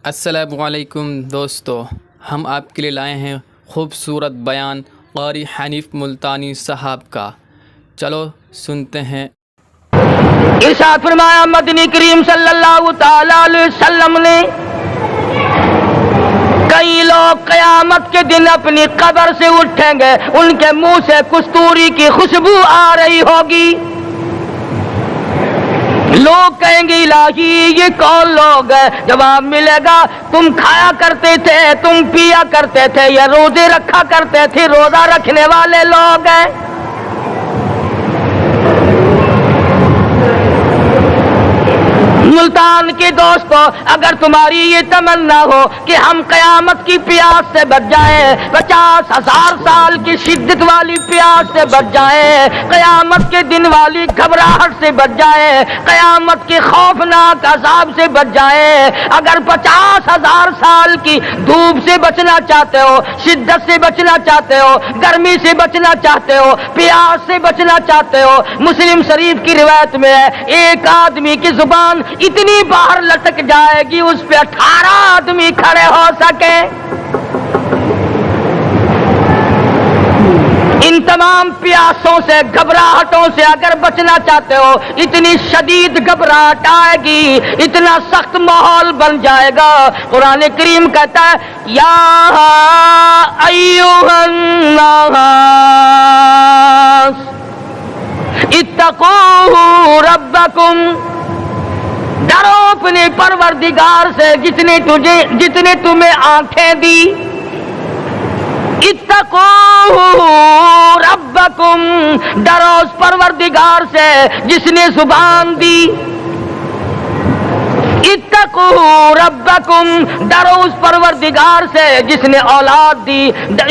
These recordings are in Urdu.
السلام علیکم دوستو، ہم آپ کے لیے لائے ہیں خوبصورت بیان قاری حنیف ملتانی صاحب کا۔ چلو سنتے ہیں۔ ارشاد فرمایا مدنی کریم صلی اللہ تعالی علیہ وسلم نے، کئی لوگ قیامت کے دن اپنی قبر سے اٹھیں گے، ان کے منہ سے کستوری کی خوشبو آ رہی ہوگی۔ لوگ کہیں گے الہی یہ کون لوگ ہیں؟ جواب ملے گا تم کھایا کرتے تھے، تم پیا کرتے تھے، یا روزے رکھا کرتے تھے، روزہ رکھنے والے لوگ ہیں۔ ملتان کے دوستو، اگر تمہاری یہ تمنا ہو کہ ہم قیامت کی پیاس سے بچ جائیں، 50,000 سال کی شدت والی پیاس سے بچ جائیں، قیامت کے دن والی گھبراہٹ سے بچ جائیں، قیامت کے خوفناک عذاب سے بچ جائیں، اگر 50,000 سال کی دھوپ سے بچنا چاہتے ہو، شدت سے بچنا چاہتے ہو، گرمی سے بچنا چاہتے ہو، پیاس سے بچنا چاہتے ہو، مسلم شریف کی روایت میں ہے ایک آدمی کی زبان اتنی باہر لٹک جائے گی اس پہ 18 آدمی کھڑے ہو سکے۔ ان تمام پیاسوں سے، گھبراہٹوں سے اگر بچنا چاہتے ہو، اتنی شدید گھبراہٹ آئے گی، اتنا سخت ماحول بن جائے گا۔ قرآن کریم کہتا ہے یا ایھا الناس اتقوا ربکم، ڈرو اپنے پروردگار سے جتنے تمہیں آنکھیں دی۔ اتقوا ربکم، ڈرو اس پروردگار سے جس نے زبان دی۔ اتقوا ربکم، ڈرو اس پروردگار سے جس نے اولاد دی۔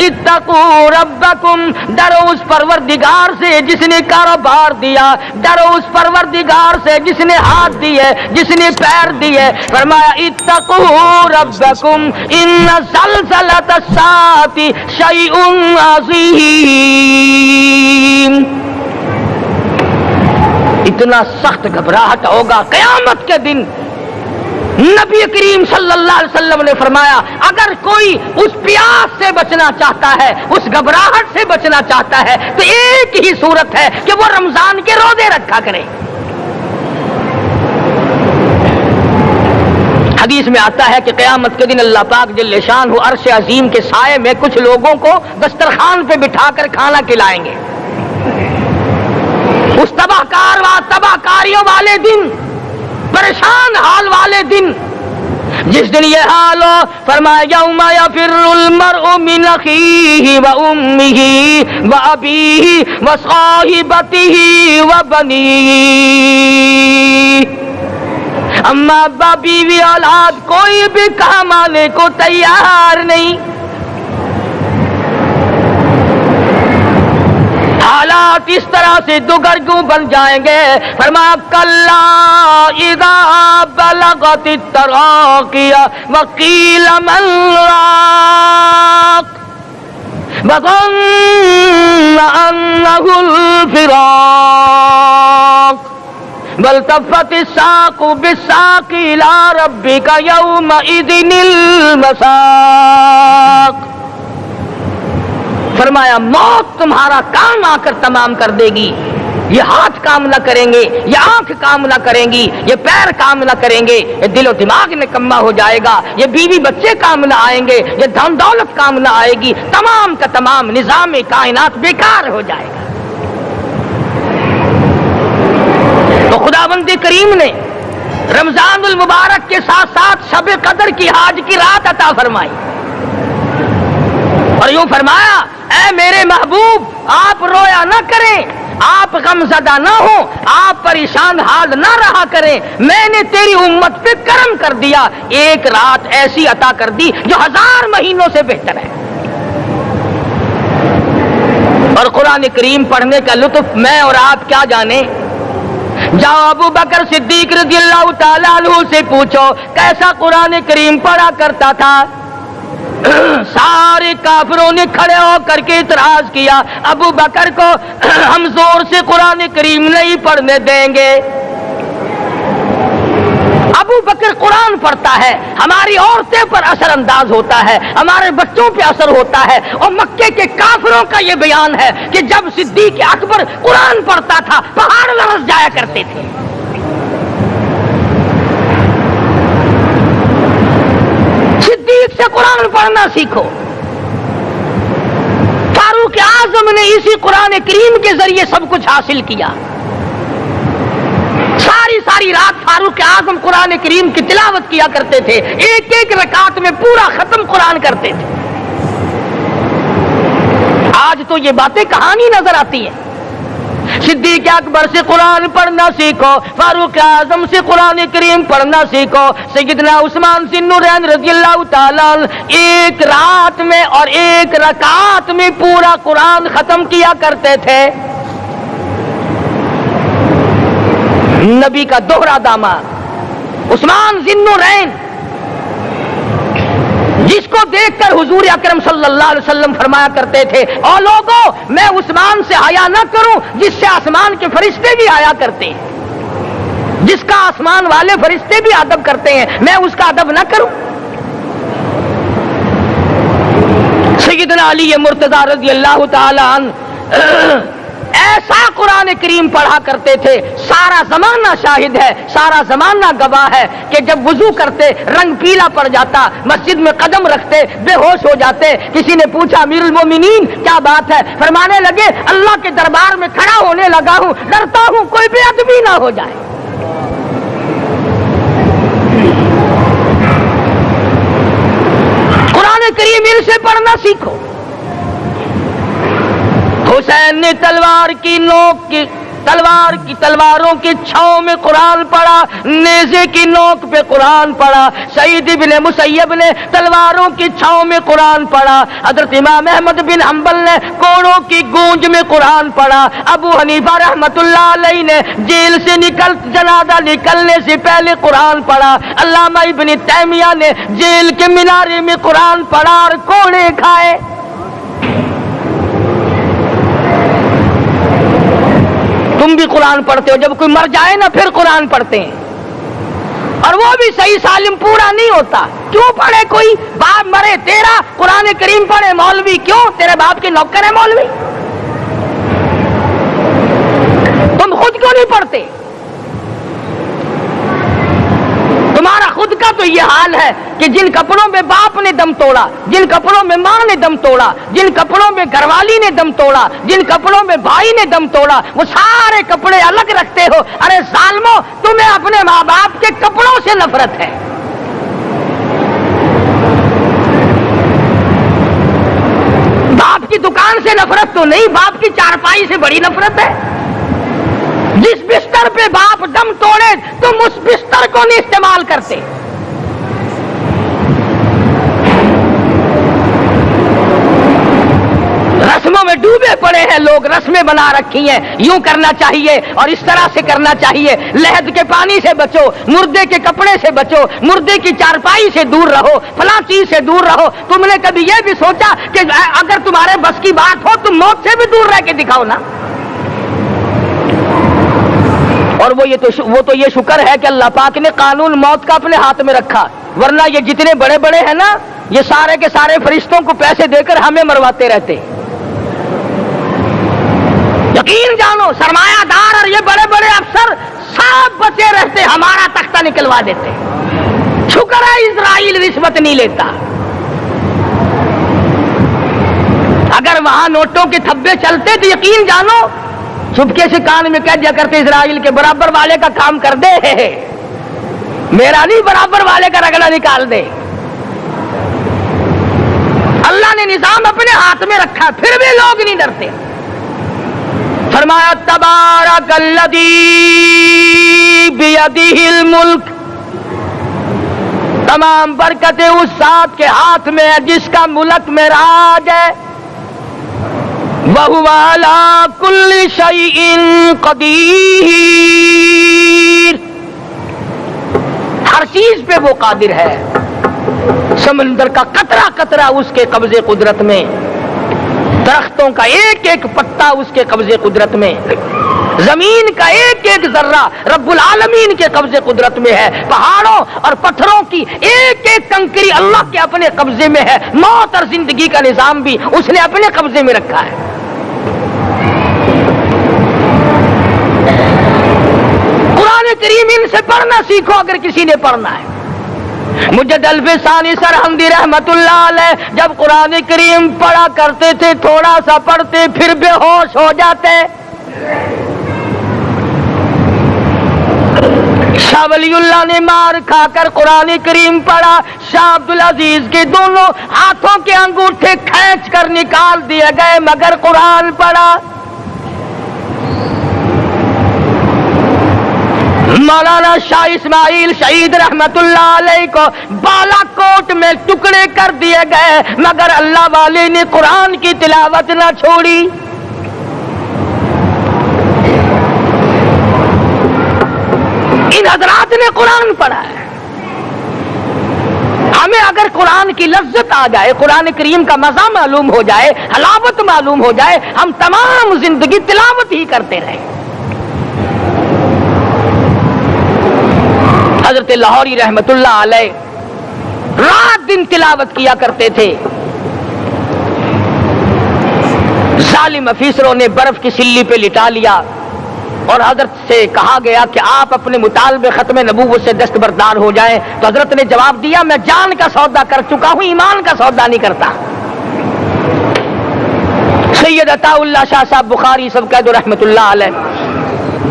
اتقوا ربکم، ڈرو اس پروردگار سے جس نے کاروبار دیا۔ ڈرو اس پروردگار سے جس نے ہاتھ دیے، جس نے پیر دیے۔ فرمایا اتقوا ربکم ان زلزلۃ الساعۃ شیء عظیم، اتنا سخت گھبراہٹ ہوگا قیامت کے دن۔ نبی کریم صلی اللہ علیہ وسلم نے فرمایا اگر کوئی اس پیاس سے بچنا چاہتا ہے، اس گھبراہٹ سے بچنا چاہتا ہے، تو ایک ہی صورت ہے کہ وہ رمضان کے روزے رکھا کرے۔ حدیث میں آتا ہے کہ قیامت کے دن اللہ پاک جل شان عرش عظیم کے سائے میں کچھ لوگوں کو دسترخوان پہ بٹھا کر کھانا کھلائیں گے۔ اس تباہ کاریوں والے دن، پریشان حال والے دن، جس دن یہ حال ہو، فرمایا یوم یفر المرء من اخیہ و امہ و ابیہ و صاحبتہ و بنیہ، اما ابا بیوی اولاد کوئی بھی کام آنے کو تیار نہیں۔ حالات اس طرح سے دگرگوں بن جائیں گے۔ فرمایا کلا اذا بلغت التراقی وقیل من راق وظن انہ الفراق والتفت الساق بالساق الی ربک یومئذ المساق۔ فرمایا موت تمہارا کام آ کر تمام کر دے گی، یہ ہاتھ کام نہ کریں گے، یہ آنکھ کام نہ کریں گی، یہ پیر کام نہ کریں گے، یہ دل و دماغ نکما ہو جائے گا، یہ بیوی بچے کام نہ آئیں گے، یہ دھن دولت کام نہ آئے گی، تمام کا تمام نظام کائنات بیکار ہو جائے گا۔ تو خداوند کریم نے رمضان المبارک کے ساتھ ساتھ شب قدر کی حاج کی رات عطا فرمائی، اور یوں فرمایا اے میرے محبوب آپ رویا نہ کریں، آپ غم زدہ نہ ہوں، آپ پریشان حال نہ رہا کریں، میں نے تیری امت پہ کرم کر دیا، ایک رات ایسی عطا کر دی جو 1000 مہینوں سے بہتر ہے۔ اور قرآن کریم پڑھنے کا لطف میں اور آپ کیا جانے۔ جاؤ ابو بکر صدیق رضی اللہ تعالیٰ عنہ سے پوچھو کیسا قرآن کریم پڑھا کرتا تھا۔ سارے کافروں نے کھڑے ہو کر کے اعتراض کیا ابو بکر کو ہم زور سے قرآن کریم نہیں پڑھنے دیں گے۔ ابو ابو بکر قرآن پڑھتا ہے، ہماری عورتیں پر اثر انداز ہوتا ہے، ہمارے بچوں پہ اثر ہوتا ہے، اور مکے کے کافروں کا یہ بیان ہے کہ جب صدیق اکبر قرآن پڑھتا تھا پہاڑ لرز جایا کرتے تھے۔ صدیق سے قرآن پڑھنا سیکھو۔ فاروق اعظم نے اسی قرآن کریم کے ذریعے سب کچھ حاصل کیا۔ ساری رات فاروق اعظم قرآن کریم کی تلاوت کیا کرتے تھے، ایک ایک رکعت میں پورا ختم قرآن کرتے تھے۔ آج تو یہ باتیں کہانی نظر آتی ہیں۔ صدیق اکبر سے قرآن پڑھنا سیکھو، فاروق اعظم سے قرآن کریم پڑھنا سیکھو۔ سیدنا عثمان ذی النورین رضی اللہ تعالیٰ ایک رات میں اور ایک رکعت میں پورا قرآن ختم کیا کرتے تھے۔ نبی کا دوہرا داماد عثمان ذی النورین، جس کو دیکھ کر حضور اکرم صلی اللہ علیہ وسلم فرمایا کرتے تھے، او لوگوں میں عثمان سے حیا نہ کروں جس سے آسمان کے فرشتے بھی حیا کرتے ہیں، جس کا آسمان والے فرشتے بھی ادب کرتے ہیں، میں اس کا ادب نہ کروں۔ سیدنا علی مرتضی رضی اللہ تعالی عنہ ایسا قرآن کریم پڑھا کرتے تھے، سارا زمانہ شاہد ہے، سارا زمانہ گواہ ہے کہ جب وضو کرتے رنگ پیلا پڑ جاتا، مسجد میں قدم رکھتے بے ہوش ہو جاتے۔ کسی نے پوچھا امیر المومنین کیا بات ہے؟ فرمانے لگے اللہ کے دربار میں کھڑا ہونے لگا ہوں، ڈرتا ہوں کوئی بے ادبی نہ ہو جائے۔ قرآن کریم ان سے پڑھنا سیکھو۔ حسین نے تلواروں کی چھاؤں میں قرآن پڑھا، نیزے کی نوک پہ قرآن پڑھا۔ سعید بن مسیب نے تلواروں کی چھاؤں میں قرآن پڑھا۔ حضرت امام احمد بن حنبل نے کوڑوں کی گونج میں قرآن پڑھا۔ ابو حنیفہ رحمت اللہ علیہ نے جیل سے جنازہ نکلنے سے پہلے قرآن پڑھا۔ علامہ ابن تیمیہ نے جیل کے مینارے میں قرآن پڑھا اور کوڑے کھائے۔ تم بھی قرآن پڑھتے ہو، جب کوئی مر جائے نا پھر قرآن پڑھتے ہیں، اور وہ بھی صحیح سالم پورا نہیں ہوتا۔ کیوں پڑھے؟ کوئی باپ مرے تیرا قرآن کریم پڑھے مولوی، کیوں؟ تیرے باپ کے نوکر ہے مولوی؟ تم خود کیوں نہیں پڑھتے؟ تمہارا خود کا تو یہ حال ہے کہ جن کپڑوں میں باپ نے دم توڑا، جن کپڑوں میں ماں نے دم توڑا، جن کپڑوں میں گھر والی نے دم توڑا، جن کپڑوں میں بھائی نے دم توڑا، وہ سارے کپڑے الگ رکھتے ہو۔ ارے ظالمو، تمہیں اپنے ماں باپ کے کپڑوں سے نفرت ہے۔ باپ کی دکان سے نفرت تو نہیں، باپ کی چارپائی سے بڑی نفرت ہے۔ جس بستر پہ باپ دم توڑے تم اس بستر کو نہیں استعمال کرتے۔ رسموں میں ڈوبے پڑے ہیں لوگ، رسمیں بنا رکھی ہیں، یوں کرنا چاہیے اور اس طرح سے کرنا چاہیے۔ لہد کے پانی سے بچو، مردے کے کپڑے سے بچو، مردے کی چارپائی سے دور رہو، فلاں چیز سے دور رہو۔ تم نے کبھی یہ بھی سوچا کہ اگر تمہارے بس کی بات ہو تم موت سے بھی دور رہ کے دکھاؤ نا؟ اور وہ تو یہ شکر ہے کہ اللہ پاک نے قانون موت کا اپنے ہاتھ میں رکھا، ورنہ یہ جتنے بڑے بڑے ہیں نا، یہ سارے کے سارے فرشتوں کو پیسے دے کر ہمیں مرواتے رہتے۔ یقین جانو سرمایہ دار اور یہ بڑے بڑے افسر سب بچے رہتے، ہمارا تختہ نکلوا دیتے۔ شکر ہے اسرائیل رشوت نہیں لیتا۔ اگر وہاں نوٹوں کے تھبے چلتے تو یقین جانو چپکے سے کان میں کہہ دیا کرتے اسرائیل کے برابر والے کا کام کر دے، میرا نہیں برابر والے کا رگڑا نکال دے۔ اللہ نے نظام اپنے ہاتھ میں رکھا پھر بھی لوگ نہیں ڈرتے۔ فرمایا تبارک الذی بیدہ الملک، تمام برکتیں اس ذات کے ہاتھ میں ہے جس کا ملک میں راج ہے۔ وَهُوَ عَلَى كُلِّ شَيْءٍ قَدِيرٌ، ہر چیز پہ وہ قادر ہے۔ سمندر کا قطرہ قطرہ اس کے قبضے قدرت میں، درختوں کا ایک ایک پتا اس کے قبضے قدرت میں، زمین کا ایک ایک ذرہ رب العالمین کے قبضے قدرت میں ہے، پہاڑوں اور پتھروں کی ایک ایک کنکری اللہ کے اپنے قبضے میں ہے، موت اور زندگی کا نظام بھی اس نے اپنے قبضے میں رکھا ہے۔ قرآن کریم ان سے پڑھنا سیکھو اگر کسی نے پڑھنا ہے۔ مجد الفسانی سرہندی رحمت اللہ علیہ جب قرآن کریم پڑھا کرتے تھے تھوڑا سا پڑھتے پھر بے ہوش ہو جاتے۔ شاہ ولی اللہ نے مار کھا کر قرآن کریم پڑھا، شاہ عبدالعزیز کے دونوں ہاتھوں کے انگوٹھے کھینچ کر نکال دیے گئے مگر قرآن پڑھا۔ مولانا شاہ اسماعیل شہید رحمت اللہ علیہ کو بالا کوٹ میں ٹکڑے کر دیے گئے مگر اللہ والے نے قرآن کی تلاوت نہ چھوڑی۔ ان حضرات نے قرآن پڑھا ہے۔ ہمیں اگر قرآن کی لذت آ جائے، قرآن کریم کا مزہ معلوم ہو جائے، حلاوت معلوم ہو جائے، ہم تمام زندگی تلاوت ہی کرتے رہیں۔ حضرت لاہوری رحمت اللہ علیہ رات دن تلاوت کیا کرتے تھے۔ ظالم افیسروں نے برف کی سلی پہ لٹا لیا اور حضرت سے کہا گیا کہ آپ اپنے مطالبے ختم نبوت سے دستبردار ہو جائیں، تو حضرت نے جواب دیا میں جان کا سودا کر چکا ہوں، ایمان کا سودا نہیں کرتا۔ سید عطا اللہ شاہ صاحب بخاری سب کہہ دو رحمت اللہ علیہ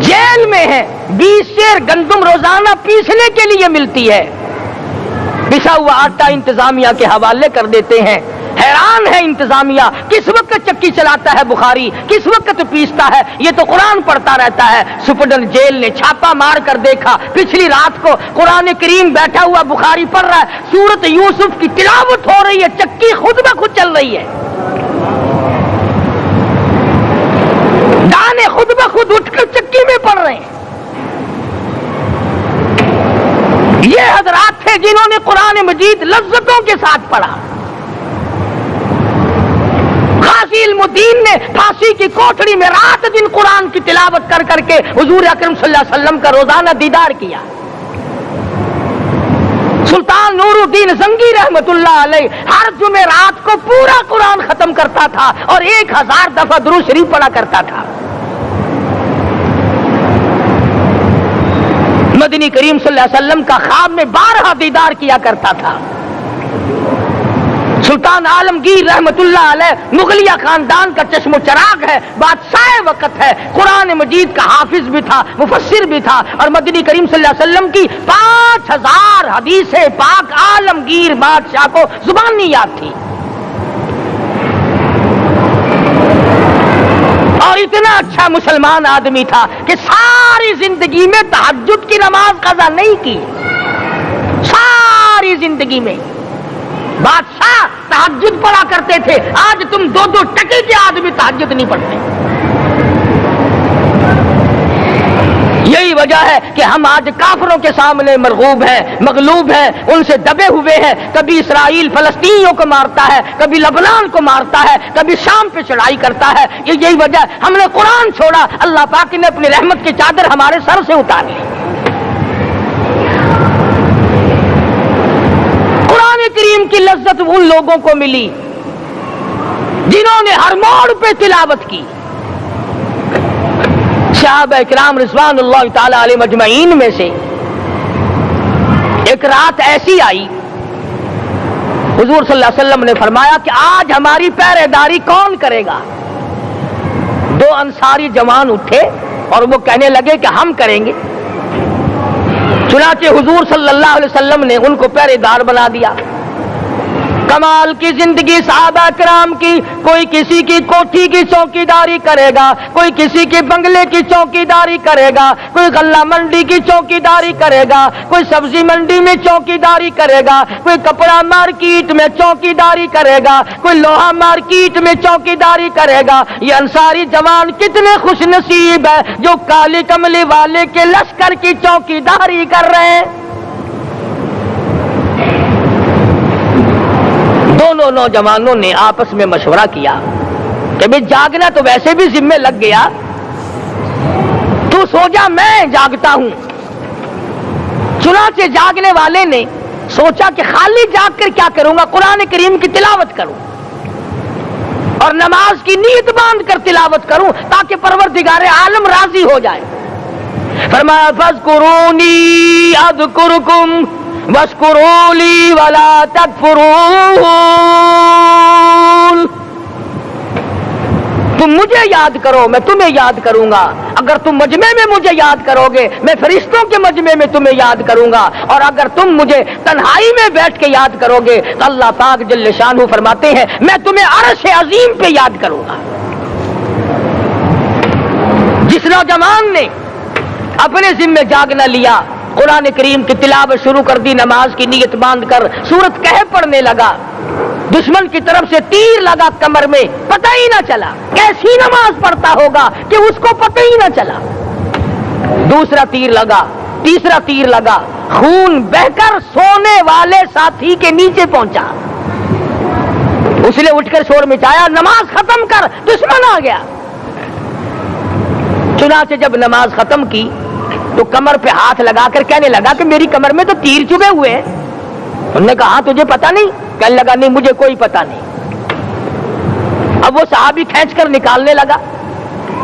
جیل میں ہے، 20 سیر گندم روزانہ پیسنے کے لیے ملتی ہے، پسا ہوا آٹا انتظامیہ کے حوالے کر دیتے ہیں۔ حیران ہے انتظامیہ، کس وقت چکی چلاتا ہے بخاری، کس وقت پیستا ہے، یہ تو قرآن پڑھتا رہتا ہے۔ سپرڈنٹ جیل نے چھاپا مار کر دیکھا، پچھلی رات کو قرآن کریم بیٹھا ہوا بخاری پڑھ رہا ہے، سورت یوسف کی تلاوت ہو رہی ہے، چکی خود بخود چل رہی ہے، دانے خود بخود اٹھ کر چکی میں پڑھ رہے ہیں۔ یہ حضرات تھے جنہوں نے قرآن مجید لذتوں کے ساتھ پڑھا۔ غازی علم الدین نے پھانسی کی کوٹڑی میں رات دن قرآن کی تلاوت کر کر کے حضور اکرم صلی اللہ علیہ وسلم کا روزانہ دیدار کیا۔ سلطان نور الدین زنگی رحمت اللہ علیہ ہر جمعرات کو پورا قرآن ختم کرتا تھا اور 1000 دفعہ درود شریف پڑھا کرتا تھا۔ مدنی کریم صلی اللہ علیہ وسلم کا خواب میں 12 دیدار کیا کرتا تھا۔ سلطان عالمگیر رحمت اللہ علیہ مغلیہ خاندان کا چشم و چراغ ہے، بادشاہ وقت ہے، قرآن مجید کا حافظ بھی تھا، مفسر بھی تھا، اور مدنی کریم صلی اللہ علیہ وسلم کی 5000 حدیث پاک عالمگیر بادشاہ کو زبانی یاد تھی۔ اور اتنا اچھا مسلمان آدمی تھا کہ ساری زندگی میں تہجد کی نماز قضا نہیں کی، ساری زندگی میں۔ بادشاہ تہجد پڑھا کرتے تھے، آج تم 2 ٹکے کے آدمی تہجد نہیں پڑھتے۔ یہی وجہ ہے کہ ہم آج کافروں کے سامنے مرغوب ہیں، مغلوب ہیں، ان سے دبے ہوئے ہیں۔ کبھی اسرائیل فلسطینیوں کو مارتا ہے، کبھی لبنان کو مارتا ہے، کبھی شام پہ چڑھائی کرتا ہے۔ یہی وجہ ہے ہم نے قرآن چھوڑا، اللہ پاک نے اپنی رحمت کی چادر ہمارے سر سے اتاری۔ قرآن کریم کی لذت ان لوگوں کو ملی جنہوں نے ہر موڑ پہ تلاوت کی۔ صحابہ اکرام رضوان اللہ تعالی علیہ مجمعین میں سے ایک رات ایسی آئی، حضور صلی اللہ علیہ وسلم نے فرمایا کہ آج ہماری پہرے داری کون کرے گا؟ 2 انصاری جوان اٹھے اور وہ کہنے لگے کہ ہم کریں گے۔ چنانچہ حضور صلی اللہ علیہ وسلم نے ان کو پہرے دار بنا دیا۔ کمال کی زندگی صحابہ کرام کی، کوئی کسی کی کوٹھی کی چوکیداری کرے گا، کوئی کسی کے بنگلے کی چوکیداری کرے گا، کوئی غلہ منڈی کی چوکیداری کرے گا، کوئی سبزی منڈی میں چوکیداری کرے گا، کوئی کپڑا مارکیٹ میں چوکیداری کرے گا، کوئی لوہا مارکیٹ میں چوکیداری کرے گا۔ یہ انصاری جوان کتنے خوش نصیب ہے جو کالی کملی والے کے لشکر کی چوکیداری کر رہے ہیں۔ دونوں نوجوانوں نے آپس میں مشورہ کیا کہ بھئی جاگنا تو ویسے بھی ذمہ لگ گیا، تو سو جا میں جاگتا ہوں۔ چنانچہ جاگنے والے نے سوچا کہ خالی جاگ کر کیا کروں گا، قرآن کریم کی تلاوت کروں اور نماز کی نیت باندھ کر تلاوت کروں تاکہ پروردگار عالم راضی ہو جائے۔ فرمایا فاذکرونی اذکرکم واشکروا لی ولا تکفرون، تم مجھے یاد کرو میں تمہیں یاد کروں گا، اگر تم مجمع میں مجھے یاد کرو گے میں فرشتوں کے مجمع میں تمہیں یاد کروں گا، اور اگر تم مجھے تنہائی میں بیٹھ کے یاد کرو گے تو اللہ پاک جل شانہ فرماتے ہیں میں تمہیں عرش عظیم پہ یاد کروں گا۔ جس نوجوان نے اپنے ذمہ جاگنا لیا، قرآن کریم کی تلاوت شروع کر دی، نماز کی نیت باندھ کر سورت کہف پڑھنے لگا، دشمن کی طرف سے تیر لگا کمر میں، پتہ ہی نہ چلا کیسی نماز پڑھتا ہوگا کہ اس کو پتہ ہی نہ چلا۔ دوسرا تیر لگا، تیسرا تیر لگا، خون بہ کر سونے والے ساتھی کے نیچے پہنچا۔ اس نے اٹھ کر شور مچایا نماز ختم کر، دشمن آ گیا۔ چنانچہ جب نماز ختم کی تو کمر پہ ہاتھ لگا کر کہنے لگا کہ میری کمر میں تو تیر چبھے ہوئے ہیں۔ انہوں نے کہا تجھے پتہ نہیں؟ کہنے لگا نہیں مجھے کوئی پتہ نہیں۔ اب وہ صحابی کھینچ کر نکالنے لگا،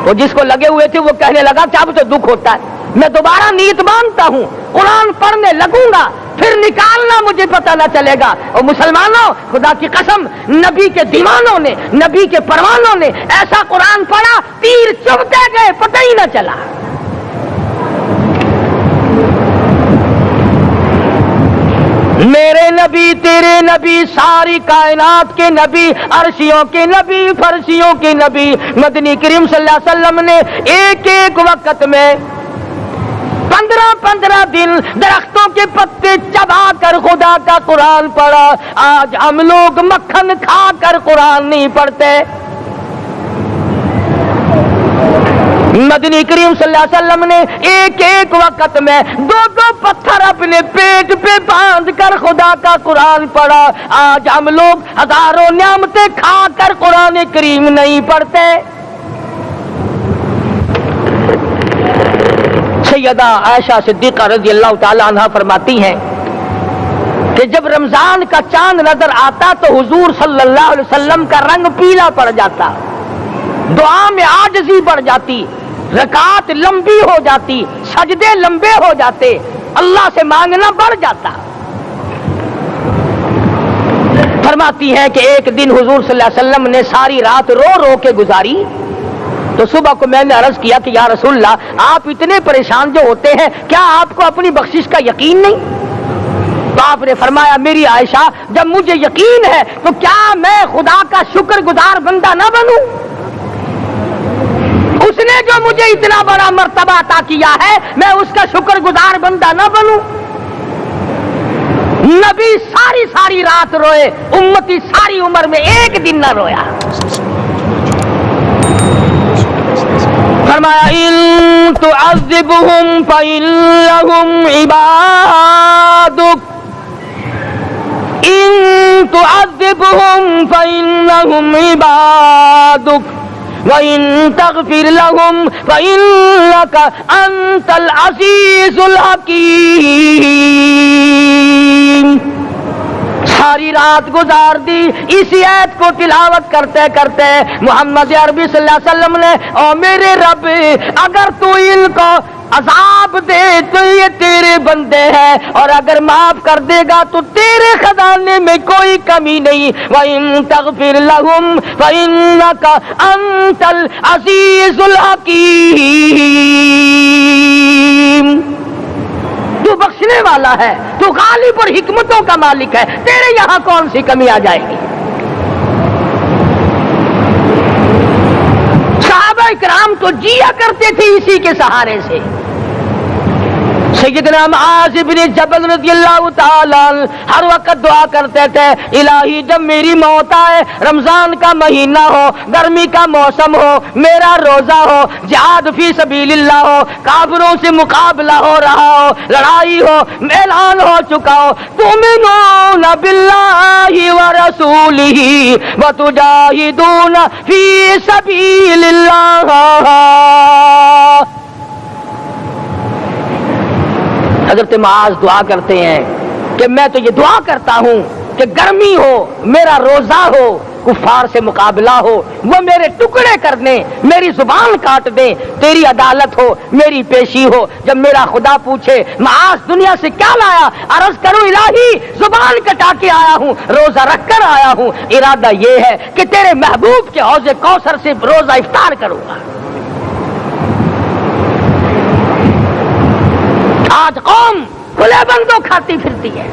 وہ جس کو لگے ہوئے تھے وہ کہنے لگا کہ اب تو دکھ ہوتا ہے، میں دوبارہ نیت باندھتا ہوں، قرآن پڑھنے لگوں گا، پھر نکالنا مجھے پتہ نہ چلے گا۔ اور مسلمانوں خدا کی قسم نبی کے دیوانوں نے، نبی کے پروانوں نے ایسا قرآن پڑھا تیر چبھتے گئے پتہ ہی نہ چلا۔ میرے نبی تیرے نبی ساری کائنات کے نبی، عرشیوں کے نبی فرشیوں کے نبی مدنی کریم صلی اللہ علیہ وسلم نے ایک ایک وقت میں 15 دن درختوں کے پتے چبا کر خدا کا قرآن پڑھا۔ آج ہم لوگ مکھن کھا کر قرآن نہیں پڑھتے۔ مدنی کریم صلی اللہ علیہ وسلم نے ایک ایک وقت میں 2 پتھر اپنے پیٹ پہ باندھ کر خدا کا قرآن پڑھا۔ آج ہم لوگ ہزاروں نعمتیں کھا کر قرآن کریم نہیں پڑھتے۔ سیدہ عائشہ صدیقہ رضی اللہ تعالی عنہا فرماتی ہیں کہ جب رمضان کا چاند نظر آتا تو حضور صلی اللہ علیہ وسلم کا رنگ پیلا پڑ جاتا، دعا میں عاجزی بڑھ جاتی، رکعت لمبی ہو جاتی، سجدے لمبے ہو جاتے، اللہ سے مانگنا بڑھ جاتا۔ فرماتی ہیں کہ ایک دن حضور صلی اللہ علیہ وسلم نے ساری رات رو رو کے گزاری، تو صبح کو میں نے عرض کیا کہ یا رسول اللہ آپ اتنے پریشان جو ہوتے ہیں کیا آپ کو اپنی بخشش کا یقین نہیں؟ تو آپ نے فرمایا میری عائشہ جب مجھے یقین ہے تو کیا میں خدا کا شکر گزار بندہ نہ بنوں؟ اس نے جو مجھے اتنا بڑا مرتبہ عطا کیا ہے میں اس کا شکر گزار بندہ نہ بنوں؟ نبی ساری رات روئے، امتی ساری عمر میں ایک دن نہ رویا۔ فرمایا ان تعذبهم فإنهم عبادك، ان تعذبهم فإنهم عبادك وَإِن تَغْفِرْ لَهُمْ فَإِنَّكَ أَنْتَ الْعَزِيزُ الْحَكِيمُ۔ ساری رات گزار دی اسی آیت کو تلاوت کرتے کرتے محمد عربی صلی اللہ علیہ وسلم نے او میرے رب اگر تو ان کو عذاب دے تو یہ تیرے بندے ہیں، اور اگر معاف کر دے گا تو تیرے خزانے میں کوئی کمی نہیں۔ وَإِن تَغْفِرْ لَهُمْ فَإِنَّكَ أَنْتَ الْعَزِيزُ الْحَكِيمُ۔ تو بخشنے والا ہے، تو غالب اور حکمتوں کا مالک ہے، تیرے یہاں کون سی کمی آ جائے گی؟ صحابہ کرام تو جیا کرتے تھے اسی کے سہارے سے۔ سیدنا معاذ بن جبل رضی اللہ تعالی ہر وقت دعا کرتے تھے الہی جب میری موت آئے، رمضان کا مہینہ ہو، گرمی کا موسم ہو، میرا روزہ ہو، جہاد فی سبیل اللہ ہو، کافروں سے مقابلہ ہو رہا ہو، لڑائی ہو، اعلان ہو چکا ہو، تؤمنون باللہ ورسولہ وتجاہدون فی سبیل اللہ، حضرت معاذ دعا کرتے ہیں کہ میں تو یہ دعا کرتا ہوں کہ گرمی ہو، میرا روزہ ہو، کفار سے مقابلہ ہو، وہ میرے ٹکڑے کر دیں، میری زبان کاٹ دیں، تیری عدالت ہو، میری پیشی ہو۔ جب میرا خدا پوچھے معاذ دنیا سے کیا لایا، عرض کروں الہی زبان کٹا کے آیا ہوں، روزہ رکھ کر آیا ہوں، ارادہ یہ ہے کہ تیرے محبوب کے حوض کوثر سے روزہ افطار کروں گا۔ آج قوم کھلے بندوں کھاتی پھرتی ہے،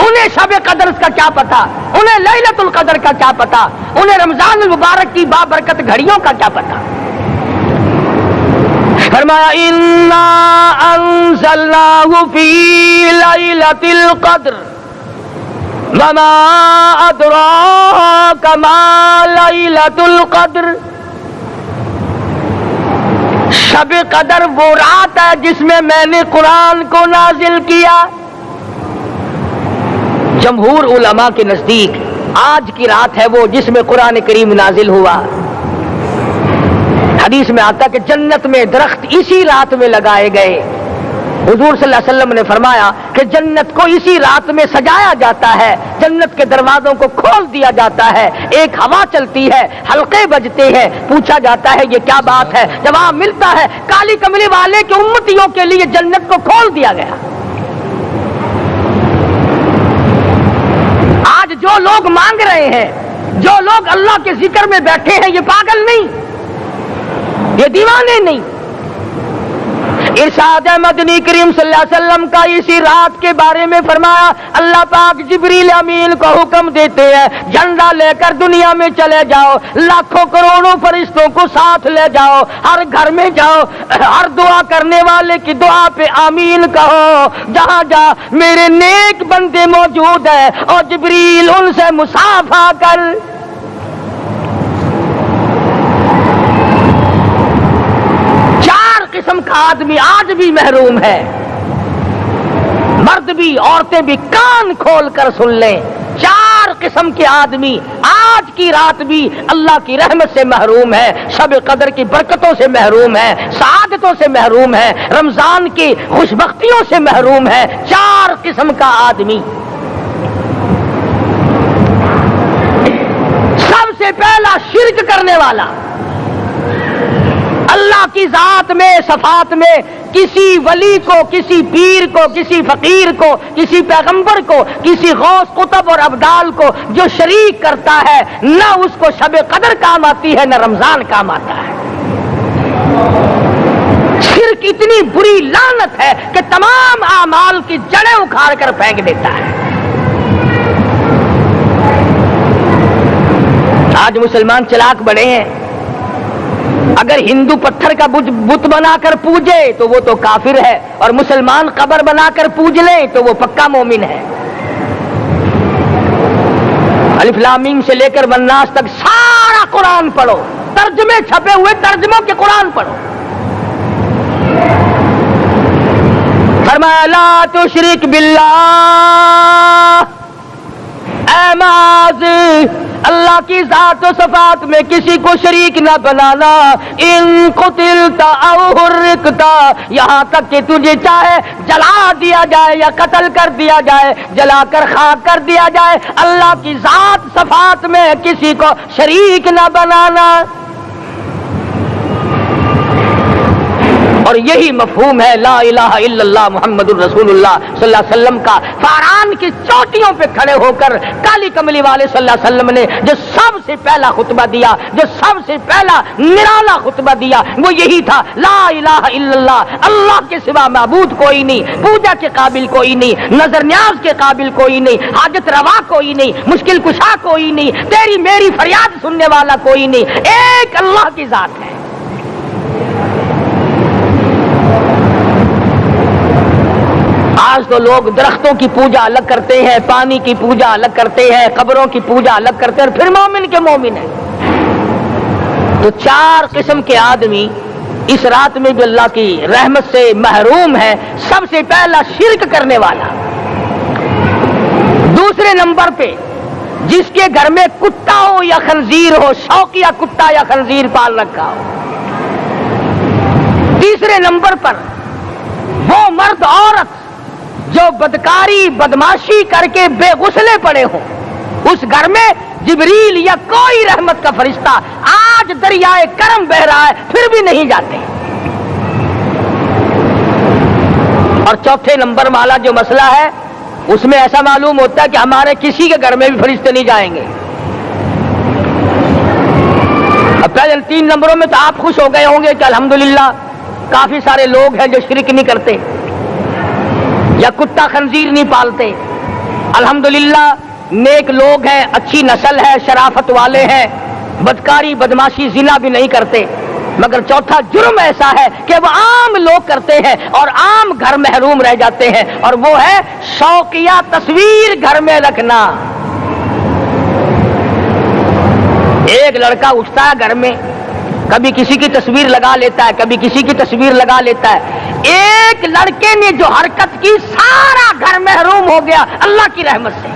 انہیں شب قدر کا کیا پتا، انہیں لیلۃ القدر کا کیا پتا، انہیں رمضان المبارک کی بابرکت گھڑیوں کا کیا پتا۔ فرمایا انا انزلناہ فی لیلۃ القدر وما ادراک ما لیلۃ القدر۔ شب قدر وہ رات ہے جس میں میں نے قرآن کو نازل کیا۔ جمہور علماء کے نزدیک آج کی رات ہے وہ جس میں قرآن کریم نازل ہوا۔ حدیث میں آتا کہ جنت میں درخت اسی رات میں لگائے گئے۔ حضور صلی اللہ علیہ وسلم نے فرمایا کہ جنت کو اسی رات میں سجایا جاتا ہے، جنت کے دروازوں کو کھول دیا جاتا ہے، ایک ہوا چلتی ہے، حلقے بجتے ہیں، پوچھا جاتا ہے یہ کیا بات ہے، جواب ملتا ہے کالی کملی والے کے امتیوں کے لیے جنت کو کھول دیا گیا۔ آج جو لوگ مانگ رہے ہیں، جو لوگ اللہ کے ذکر میں بیٹھے ہیں، یہ پاگل نہیں، یہ دیوانے نہیں۔ ارشاد مدنی کریم صلی اللہ علیہ وسلم کا اسی رات کے بارے میں فرمایا، اللہ پاک جبریل امین کو حکم دیتے ہیں جھنڈا لے کر دنیا میں چلے جاؤ، لاکھوں کروڑوں فرشتوں کو ساتھ لے جاؤ، ہر گھر میں جاؤ، ہر دعا کرنے والے کی دعا پہ آمین کہو، جہاں جا میرے نیک بندے موجود ہیں اور جبریل ان سے مصافحہ کر۔ قسم کا آدمی آج بھی محروم ہے، مرد بھی عورتیں بھی کان کھول کر سن لیں، چار قسم کے آدمی آج کی رات بھی اللہ کی رحمت سے محروم ہے، شب قدر کی برکتوں سے محروم ہے، سعادتوں سے محروم ہے، رمضان کی خوشبختیوں سے محروم ہے۔ چار قسم کا آدمی۔ سب سے پہلا شرک کرنے والا، اللہ کی ذات میں صفات میں کسی ولی کو، کسی پیر کو، کسی فقیر کو، کسی پیغمبر کو، کسی غوث قطب اور ابدال کو جو شریک کرتا ہے، نہ اس کو شب قدر کام آتی ہے، نہ رمضان کام آتا ہے۔ شرک اتنی بری لعنت ہے کہ تمام اعمال کی جڑیں اکھاڑ کر پھینک دیتا ہے۔ آج مسلمان چلاک بڑے ہیں، اگر ہندو پتھر کا بت بنا کر پوجے تو وہ تو کافر ہے، اور مسلمان قبر بنا کر پوج لیں تو وہ پکا مومن ہے۔ الف لام میم سے لے کر والناس تک سارا قرآن پڑھو، ترجمے چھپے ہوئے ترجموں کے قرآن پڑھو۔ فرمایا لا تشرک باللہ، اے معاذ اللہ کی ذات و صفات میں کسی کو شریک نہ بنانا۔ ان قتلت او حرقت، یہاں تک کہ تجھے چاہے جلا دیا جائے یا قتل کر دیا جائے، جلا کر خاک کر دیا جائے، اللہ کی ذات صفات میں کسی کو شریک نہ بنانا۔ اور یہی مفہوم ہے لا الہ الا اللہ محمد الرسول اللہ صلی اللہ علیہ وسلم کا۔ فاران کی چوٹیوں پہ کھڑے ہو کر کالی کملی والے صلی اللہ علیہ وسلم نے جو سب سے پہلا خطبہ دیا، جو سب سے پہلا نرالا خطبہ دیا، وہ یہی تھا لا الہ الا اللہ، اللہ کے سوا معبود کوئی نہیں، پوجا کے قابل کوئی نہیں، نظر نیاز کے قابل کوئی نہیں، حاجت روا کوئی نہیں، مشکل کشا کوئی نہیں، تیری میری فریاد سننے والا کوئی نہیں، ایک اللہ کی ذات ہے۔ آج تو لوگ درختوں کی پوجا الگ کرتے ہیں، پانی کی پوجا الگ کرتے ہیں، قبروں کی پوجا الگ کرتے ہیں، اور پھر مومن کے مومن ہیں۔ تو چار قسم کے آدمی اس رات میں جو اللہ کی رحمت سے محروم ہے۔ سب سے پہلا شرک کرنے والا، دوسرے نمبر پہ جس کے گھر میں کتا ہو یا خنزیر ہو، شوقیہ کتا یا خنزیر پال رکھا ہو، تیسرے نمبر پر وہ مرد عورت جو بدکاری بدماشی کر کے بے غسلے پڑے ہوں، اس گھر میں جبریل یا کوئی رحمت کا فرشتہ آج دریائے کرم بہ رہا ہے پھر بھی نہیں جاتے۔ اور چوتھے نمبر والا جو مسئلہ ہے اس میں ایسا معلوم ہوتا ہے کہ ہمارے کسی کے گھر میں بھی فرشتے نہیں جائیں گے۔ اب پہلے 3 نمبروں میں تو آپ خوش ہو گئے ہوں گے کہ الحمدللہ کافی سارے لوگ ہیں جو شرک نہیں کرتے یا کتا خنزیر نہیں پالتے، الحمدللہ نیک لوگ ہیں، اچھی نسل ہے، شرافت والے ہیں، بدکاری بدماشی زنا بھی نہیں کرتے۔ مگر چوتھا جرم ایسا ہے کہ وہ عام لوگ کرتے ہیں اور عام گھر محروم رہ جاتے ہیں، اور وہ ہے شوقیہ تصویر گھر میں رکھنا۔ ایک لڑکا اٹھتا ہے گھر میں، کبھی کسی کی تصویر لگا لیتا ہے، کبھی کسی کی تصویر لگا لیتا ہے۔ ایک لڑکے نے جو حرکت کی سارا گھر محروم ہو گیا اللہ کی رحمت سے۔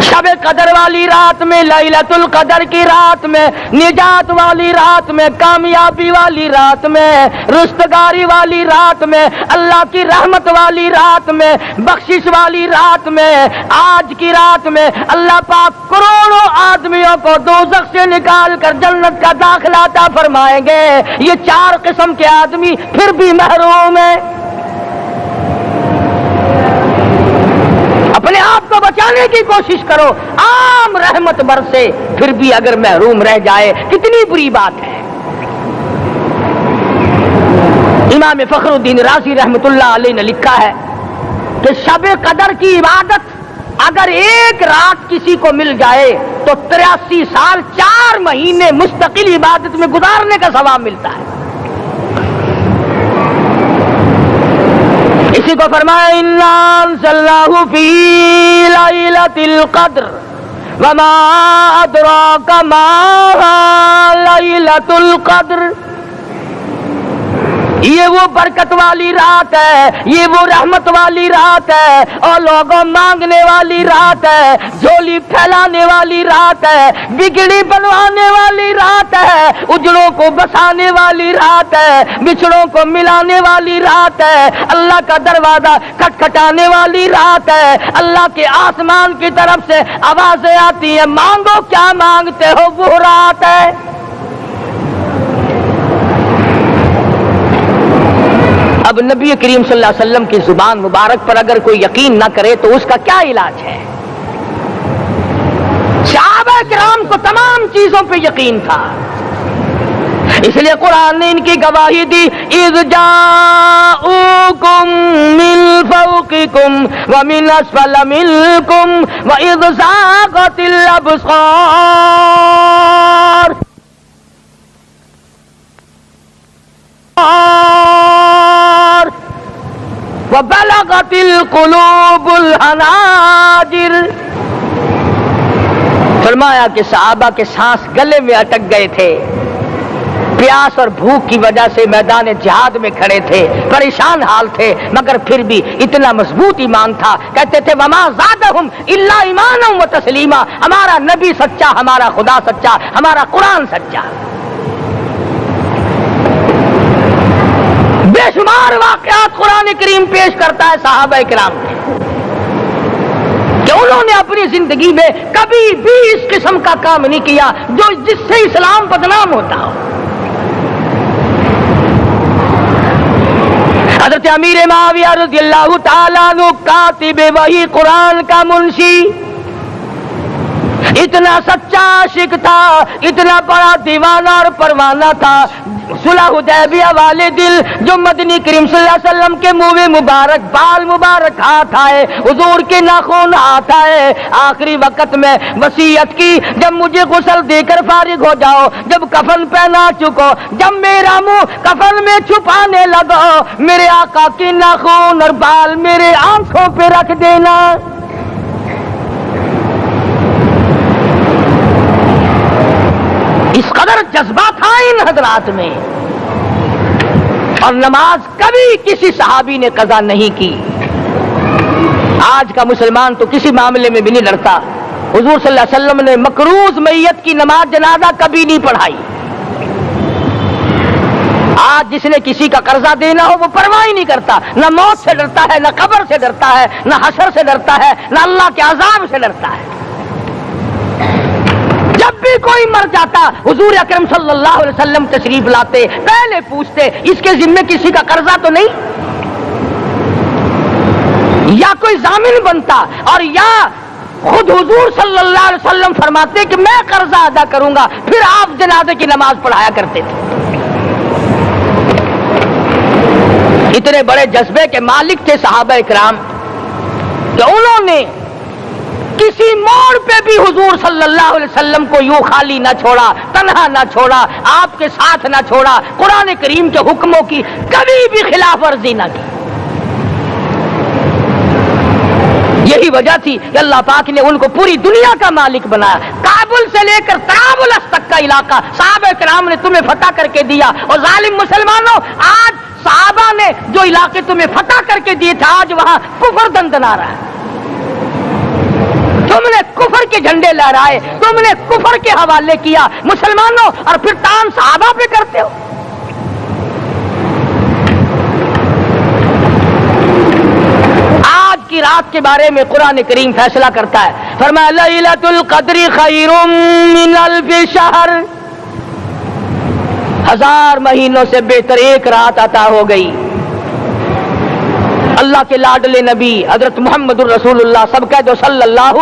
شب قدر والی رات میں، لیلۃ القدر کی رات میں، نجات والی رات میں، کامیابی والی رات میں، رستگاری والی رات میں، اللہ کی رحمت والی رات میں، بخشش والی رات میں، آج کی رات میں اللہ پاک کروڑوں آدمیوں کو دوزخ سے نکال کر جنت کا داخلہ عطا فرمائیں گے۔ یہ 4 قسم کے آدمی پھر بھی محروم ہیں۔ اپنے آپ کو بچانے کی کوشش کرو، عام رحمت برسے پھر بھی اگر محروم رہ جائے کتنی بری بات ہے۔ امام فخر الدین رازی رحمت اللہ علیہ نے لکھا ہے کہ شب قدر کی عبادت اگر ایک رات کسی کو مل جائے تو 83 سال 4 مہینے مستقل عبادت میں گزارنے کا ثواب ملتا ہے۔ اسی کو فرمایا اِنَّا أَنزَلْنَاهُ فِي لَيْلَةِ الْقَدْرِ وَمَا أَدْرَاكَ مَا لَيْلَةُ الْقَدْرِ۔ یہ وہ برکت والی رات ہے، یہ وہ رحمت والی رات ہے، اور لوگوں مانگنے والی رات ہے، جھولی پھیلانے والی رات ہے، بگڑی بنوانے والی رات ہے، اجڑوں کو بسانے والی رات ہے، بچھڑوں کو ملانے والی رات ہے، اللہ کا دروازہ کھٹکھٹانے والی رات ہے، اللہ کے آسمان کی طرف سے آوازیں آتی ہیں مانگو کیا مانگتے ہو، وہ رات ہے۔ اب نبی کریم صلی اللہ علیہ وسلم کی زبان مبارک پر اگر کوئی یقین نہ کرے تو اس کا کیا علاج ہے؟ صحابہ کرام کو تمام چیزوں پہ یقین تھا، اس لیے قرآن نے ان کی گواہی دی اذ جاءوکم من فوقکم ومن اسفل منکم واذ زاغت الابصار وبلغت القلوب الحناجر۔ فرمایا کہ صحابہ کے سانس گلے میں اٹک گئے تھے، پیاس اور بھوک کی وجہ سے میدان جہاد میں کھڑے تھے، پریشان حال تھے، مگر پھر بھی اتنا مضبوط ایمان تھا، کہتے تھے وما زادہم الا ایمانا و تسلیما، ہمارا نبی سچا، ہمارا خدا سچا، ہمارا قرآن سچا۔ بے شمار واقعات قرآن کریم پیش کرتا ہے صحابہ کرام کے کہ انہوں نے اپنی زندگی میں کبھی بھی اس قسم کا کام نہیں کیا جس سے اسلام بدنام ہوتا ہو۔ حضرت امیر معاویہ رضی اللہ تعالیٰ عنہ کاتب وحی قرآن کا منشی، اتنا سچا عاشق تھا، اتنا بڑا دیوانہ اور پروانہ تھا، صلح حدیبیہ والے دل جو مدنی کریم صلی اللہ علیہ وسلم کے منہ مبارک بال مبارک ہاتھ آئے، حضور کے ناخن ہاتھ آئے، آخری وقت میں وصیت کی جب مجھے غسل دے کر فارغ ہو جاؤ، جب کفن پہنا چکو، جب میرا منہ کفن میں چھپانے لگو، میرے آقا کے ناخن اور بال میرے آنکھوں پہ رکھ دینا۔ اس قدر جذبہ تھا ان حضرات میں، اور نماز کبھی کسی صحابی نے قضا نہیں کی۔ آج کا مسلمان تو کسی معاملے میں بھی نہیں لڑتا، حضور صلی اللہ علیہ وسلم نے مقروض میت کی نماز جنازہ کبھی نہیں پڑھائی۔ آج جس نے کسی کا قرضہ دینا ہو وہ پرواہ ہی نہیں کرتا، نہ موت سے ڈرتا ہے، نہ قبر سے ڈرتا ہے، نہ حشر سے ڈرتا ہے، نہ اللہ کے عذاب سے ڈرتا ہے۔ جب بھی کوئی مر جاتا حضور اکرم صلی اللہ علیہ وسلم تشریف لاتے، پہلے پوچھتے اس کے ذمے کسی کا قرضہ تو نہیں، یا کوئی ضامن بنتا، اور یا خود حضور صلی اللہ علیہ وسلم فرماتے کہ میں قرضہ ادا کروں گا، پھر آپ جنازے کی نماز پڑھایا کرتے تھے۔ اتنے بڑے جذبے کے مالک تھے صحابہ اکرام کہ انہوں نے کسی موڑ پہ بھی حضور صلی اللہ علیہ وسلم کو یوں خالی نہ چھوڑا، تنہا نہ چھوڑا، آپ کے ساتھ نہ چھوڑا، قرآن کریم کے حکموں کی کبھی بھی خلاف ورزی نہ کی۔ یہی وجہ تھی کہ اللہ پاک نے ان کو پوری دنیا کا مالک بنایا۔ کابل سے لے کر طرابلس تک کا علاقہ صحابہ کرام نے تمہیں فتح کر کے دیا، اور ظالم مسلمانوں آج صحابہ نے جو علاقے تمہیں فتح کر کے دیے تھے آج وہاں کفر دندنا رہا ہے۔ تم نے کفر کے جھنڈے لہرائے، تم نے کفر کے حوالے کیا مسلمانوں، اور پھر تان صحابہ پہ کرتے ہو۔ آج کی رات کے بارے میں قرآن کریم فیصلہ کرتا ہے، فرمایا لیلۃ القدر خیر من الف شہر، 1000 مہینوں سے بہتر ایک رات عطا ہو گئی۔ اللہ کے لاڈلے نبی حضرت محمد الرسول اللہ سب کہہ دو صلی اللہ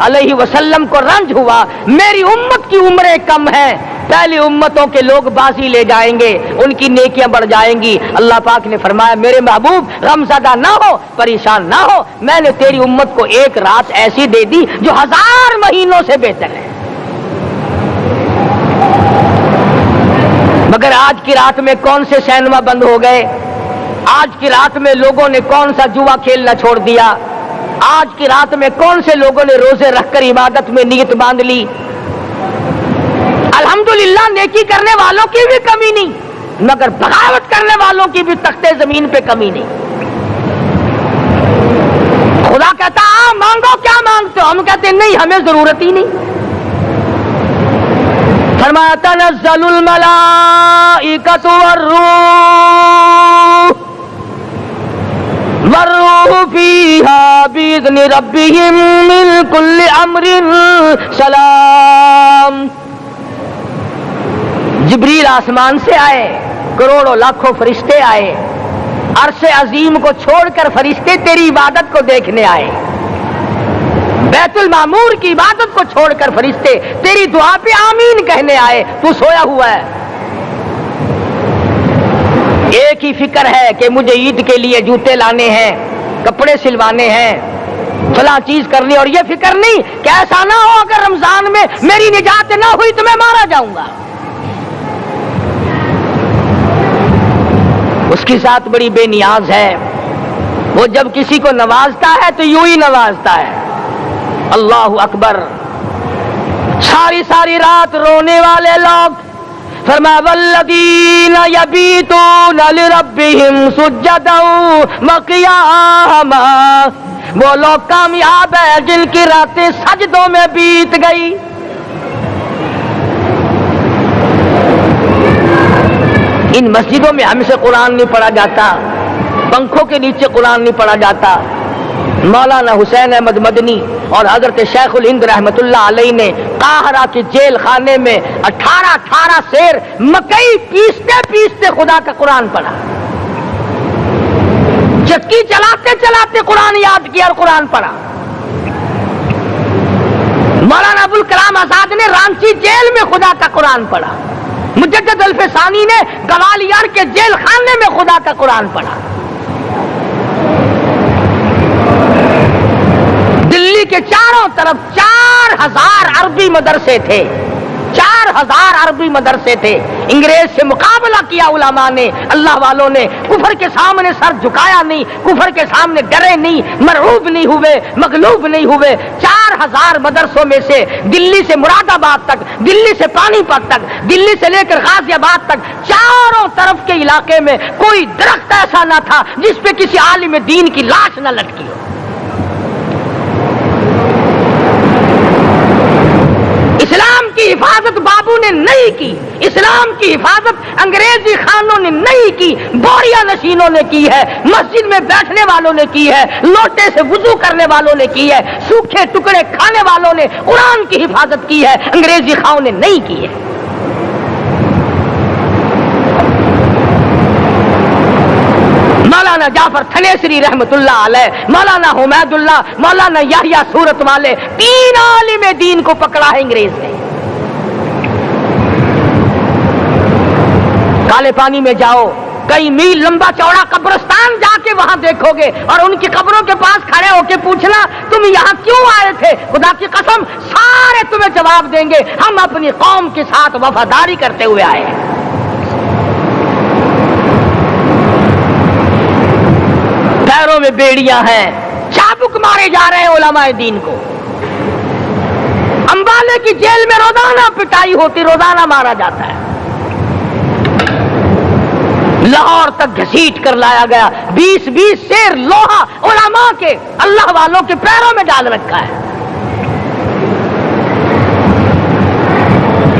علیہ وسلم کو رنج ہوا، میری امت کی عمریں کم ہیں، پہلی امتوں کے لوگ بازی لے جائیں گے، ان کی نیکیاں بڑھ جائیں گی۔ اللہ پاک نے فرمایا میرے محبوب غمزدہ نہ ہو، پریشان نہ ہو، میں نے تیری امت کو ایک رات ایسی دے دی جو 1000 مہینوں سے بہتر ہے۔ مگر آج کی رات میں کون سے سینما بند ہو گئے، آج کی رات میں لوگوں نے کون سا جوا کھیلنا چھوڑ دیا، آج کی رات میں کون سے لوگوں نے روزے رکھ کر عبادت میں نیت باندھ لی۔ الحمدللہ نیکی کرنے والوں کی بھی کمی نہیں، مگر بغاوت کرنے والوں کی بھی تختے زمین پہ کمی نہیں۔ خدا کہتا مانگو کیا مانگتے ہو، ہم کہتے نہیں ہمیں ضرورت ہی نہیں۔ فرمایا تنزل الملائکۃ والروح فیہا بإذن ربہم من کل امر سلام۔ جبریل آسمان سے آئے، کروڑوں لاکھوں فرشتے آئے، عرش عظیم کو چھوڑ کر فرشتے تیری عبادت کو دیکھنے آئے، بیت المعمور کی عبادت کو چھوڑ کر فرشتے تیری دعا پہ آمین کہنے آئے، تو سویا ہوا ہے۔ ایک ہی فکر ہے کہ مجھے عید کے لیے جوتے لانے ہیں، کپڑے سلوانے ہیں، فلاں چیز کرنی، اور یہ فکر نہیں کہ ایسا نہ ہو اگر رمضان میں میری نجات نہ ہوئی تو میں مارا جاؤں گا۔ اس کی ذات بڑی بے نیاز ہے، وہ جب کسی کو نوازتا ہے تو یوں ہی نوازتا ہے۔ اللہ اکبر۔ ساری ساری رات رونے والے لوگ، فرمایا والذین یبیتون لربہم سجدا وقیاما، وہ لوگ کامیاب ہیں جن کی راتیں سجدوں میں بیت گئی۔ ان مسجدوں میں ہم سے قرآن نہیں پڑھا جاتا، پنکھوں کے نیچے قرآن نہیں پڑھا جاتا۔ مولانا حسین احمد مدنی اور حضرت شیخ الہند رحمت اللہ علیہ نے قاہرہ کے جیل خانے میں 18 سیر مکئی پیستے پیستے خدا کا قرآن پڑھا، چکی چلاتے چلاتے قرآن یاد کیا اور قرآن پڑھا۔ مولانا ابوالکلام آزاد نے رانچی جیل میں خدا کا قرآن پڑھا، مجدد الفسانی نے گوالیار کے جیل خانے میں خدا کا قرآن پڑھا۔ دلی کے چاروں طرف 4000 عربی مدرسے تھے، 4000 عربی مدرسے تھے۔ انگریز سے مقابلہ کیا علماء نے، اللہ والوں نے، کفر کے سامنے سر جھکایا نہیں، کفر کے سامنے ڈرے نہیں، مرعوب نہیں ہوئے، مغلوب نہیں ہوئے۔ 4000 مدرسوں میں سے دلی سے مراد آباد تک، دلی سے پانی پت تک، دلی سے لے کر غازی آباد تک، چاروں طرف کے علاقے میں کوئی درخت ایسا نہ تھا جس پہ کسی عالم دین کی لاش نہ لٹکی ہو۔ اسلام کی حفاظت بابو بازو نے نہیں کی، اسلام کی حفاظت انگریزی خانوں نے نہیں کی، بوریا نشینوں نے کی ہے، مسجد میں بیٹھنے والوں نے کی ہے، لوٹے سے وضو کرنے والوں نے کی ہے، سوکھے ٹکڑے کھانے والوں نے قرآن کی حفاظت کی ہے، انگریزی خانوں نے نہیں کی ہے۔ مولانا جعفر تھنیسری رحمت اللہ علیہ، مولانا حمید اللہ، مولانا یحییٰ صورت والے، 3 عالم دین کو پکڑا ہے انگریز نے۔ کالے پانی میں جاؤ، کئی میل لمبا چوڑا قبرستان جا کے وہاں دیکھو گے اور ان کی قبروں کے پاس کھڑے ہو کے پوچھنا تم یہاں کیوں آئے تھے، خدا کی قسم سارے تمہیں جواب دیں گے ہم اپنی قوم کے ساتھ وفاداری کرتے ہوئے آئے ہیں۔ پیروں میں بیڑیاں ہیں، چابک مارے جا رہے ہیں علماء دین کو۔ امبالے کی جیل میں روزانہ پٹائی ہوتی، روزانہ مارا جاتا ہے۔ لاہور تک گھسیٹ کر لایا گیا، 20 سیر لوہا علماء کے، اللہ والوں کے پیروں میں ڈال رکھا ہے۔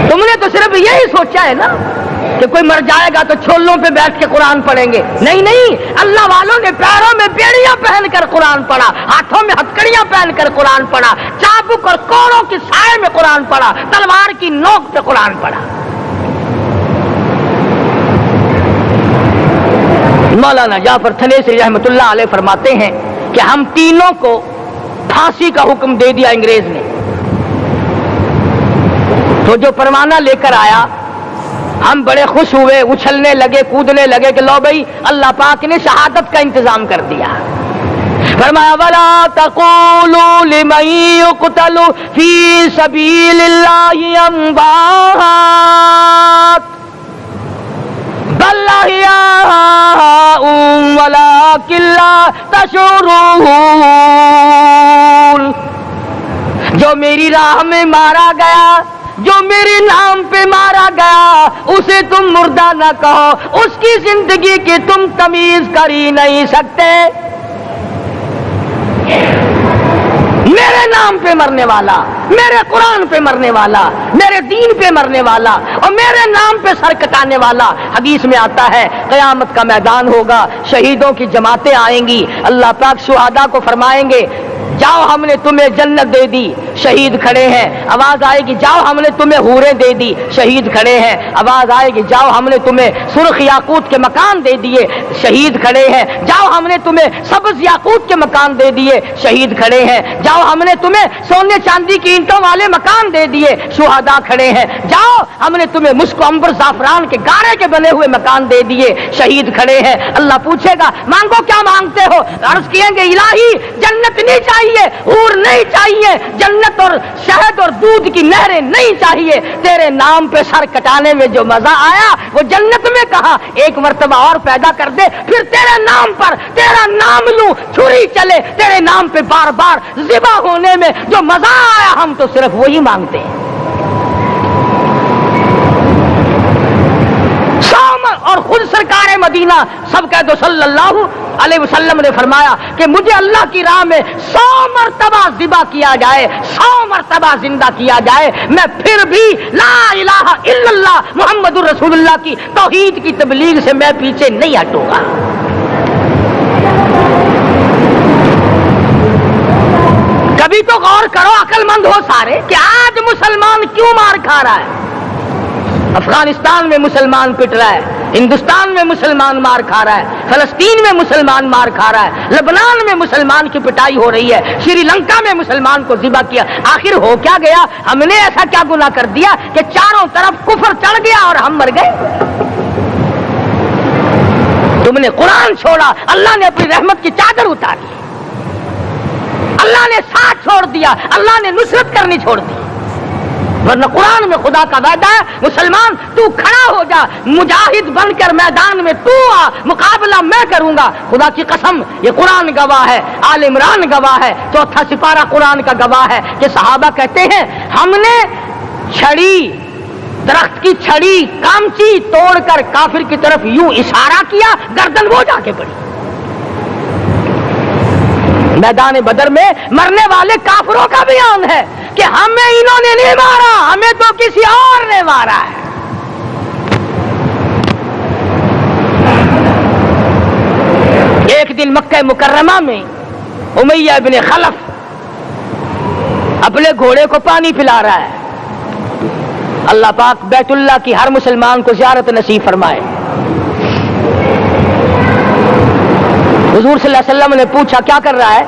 تم نے تو صرف یہی سوچا ہے نا کہ کوئی مر جائے گا تو چھولوں پہ بیٹھ کے قرآن پڑھیں گے، نہیں نہیں، اللہ والوں نے پیروں میں بیڑیاں پہن کر قرآن پڑھا، ہاتھوں میں ہتکڑیاں پہن کر قرآن پڑھا، چابک اور کوڑوں کی سائے میں قرآن پڑھا، تلوار کی نوک پہ قرآن پڑھا۔ مولانا جعفر تھنیسری رحمت اللہ علیہ فرماتے ہیں کہ ہم تینوں کو پھانسی کا حکم دے دیا انگریز نے، تو جو پروانہ لے کر آیا ہم بڑے خوش ہوئے، اچھلنے لگے، کودنے لگے کہ لو بھائی اللہ پاک نے شہادت کا انتظام کر دیا۔ فرمایا وَلَا تَقُولُوا لِمَن يُقْتَلُ فِي سَبِيلِ اللَّهِ أَمْوَاتٌ بَلْ أَحْيَاءٌ وَلَٰكِن لَّا تَشْعُرُونَ۔ جو میری راہ میں مارا گیا، جو میرے نام پہ مارا گیا، اسے تم مردہ نہ کہو، اس کی زندگی کی تم تمیز کر ہی نہیں سکتے۔ میرے نام پہ مرنے والا، میرے قرآن پہ مرنے والا، میرے دین پہ مرنے والا اور میرے نام پہ سر کٹانے والا، حدیث میں آتا ہے قیامت کا میدان ہوگا، شہیدوں کی جماعتیں آئیں گی، اللہ پاک شہداء کو فرمائیں گے جاؤ ہم نے تمہیں جنت دے دی، شہید کھڑے ہیں، آواز آئے گی جاؤ ہم نے تمہیں حوریں دے دی، شہید کھڑے ہیں، آواز آئے گی جاؤ ہم نے تمہیں سرخ یاقوت کے مکان دے دیے، شہید کھڑے ہیں، جاؤ ہم نے تمہیں سبز یاقوت کے مکان دے دیے، شہید کھڑے ہیں، جاؤ ہم نے تمہیں سونے چاندی کی اینٹوں والے مکان دے دیے، شہداء کھڑے ہیں، جاؤ ہم نے تمہیں مشک و عنبر زعفران کے گارے کے بنے ہوئے مکان دے دیے، شہید کھڑے ہیں۔ اللہ پوچھے گا مانگو کیا مانگتے ہو، عرض کہیں گے الہی جنت نہیں چاہیے، حور نہیں چاہیے، جنت اور شہد اور دودھ کی نہریں نہیں چاہیے، تیرے نام پہ سر کٹانے میں جو مزہ آیا وہ جنت میں کہا، ایک مرتبہ اور پیدا کر دے، پھر تیرے نام پر تیرا نام لوں، چھری چلے تیرے نام پہ بار بار ذبح ہونے میں جو مزہ آیا، ہم تو صرف وہی مانگتے ہیں۔ اور خود سرکار مدینہ سب کہہ دو صلی اللہ علیہ وسلم نے فرمایا کہ مجھے اللہ کی راہ میں 100 مرتبہ ذبح کیا جائے، 100 مرتبہ زندہ کیا جائے، میں پھر بھی لا الہ الا اللہ محمد الرسول اللہ کی توحید کی تبلیغ سے میں پیچھے نہیں ہٹوں گا۔ کبھی تو غور کرو عقل مند ہو سارے کہ آج مسلمان کیوں مار کھا رہا ہے؟ افغانستان میں مسلمان پٹ رہا ہے، ہندوستان میں مسلمان مار کھا رہا ہے، فلسطین میں مسلمان مار کھا رہا ہے، لبنان میں مسلمان کی پٹائی ہو رہی ہے، شری لنکا میں مسلمان کو ذبح کیا، آخر ہو کیا گیا؟ ہم نے ایسا کیا گناہ کر دیا کہ چاروں طرف کفر چڑھ گیا اور ہم مر گئے؟ تم نے قرآن چھوڑا، اللہ نے اپنی رحمت کی چادر اتاری، اللہ نے ساتھ چھوڑ دیا، اللہ نے نصرت کرنی چھوڑ دی، ورنہ قرآن میں خدا کا وعدہ ہے مسلمان تو کھڑا ہو جا، مجاہد بن کر میدان میں تو آ، مقابلہ میں کروں گا۔ خدا کی قسم یہ قرآن گواہ ہے، آل عمران گواہ ہے، 4 سپارہ قرآن کا گواہ ہے کہ صحابہ کہتے ہیں ہم نے چھڑی، درخت کی چھڑی کامچی توڑ کر کافر کی طرف یوں اشارہ کیا، گردن وہ جا کے پڑی۔ میدان بدر میں مرنے والے کافروں کا بیان ہے، کہ ہمیں انہوں نے نہیں مارا، ہمیں تو کسی اور نے مارا ہے۔ ایک دن مکہ مکرمہ میں امیہ بن خلف اپنے گھوڑے کو پانی پلا رہا ہے۔ اللہ پاک بیت اللہ کی ہر مسلمان کو زیارت نصیب فرمائے۔ حضور صلی اللہ علیہ وسلم نے پوچھا کیا کر رہا ہے؟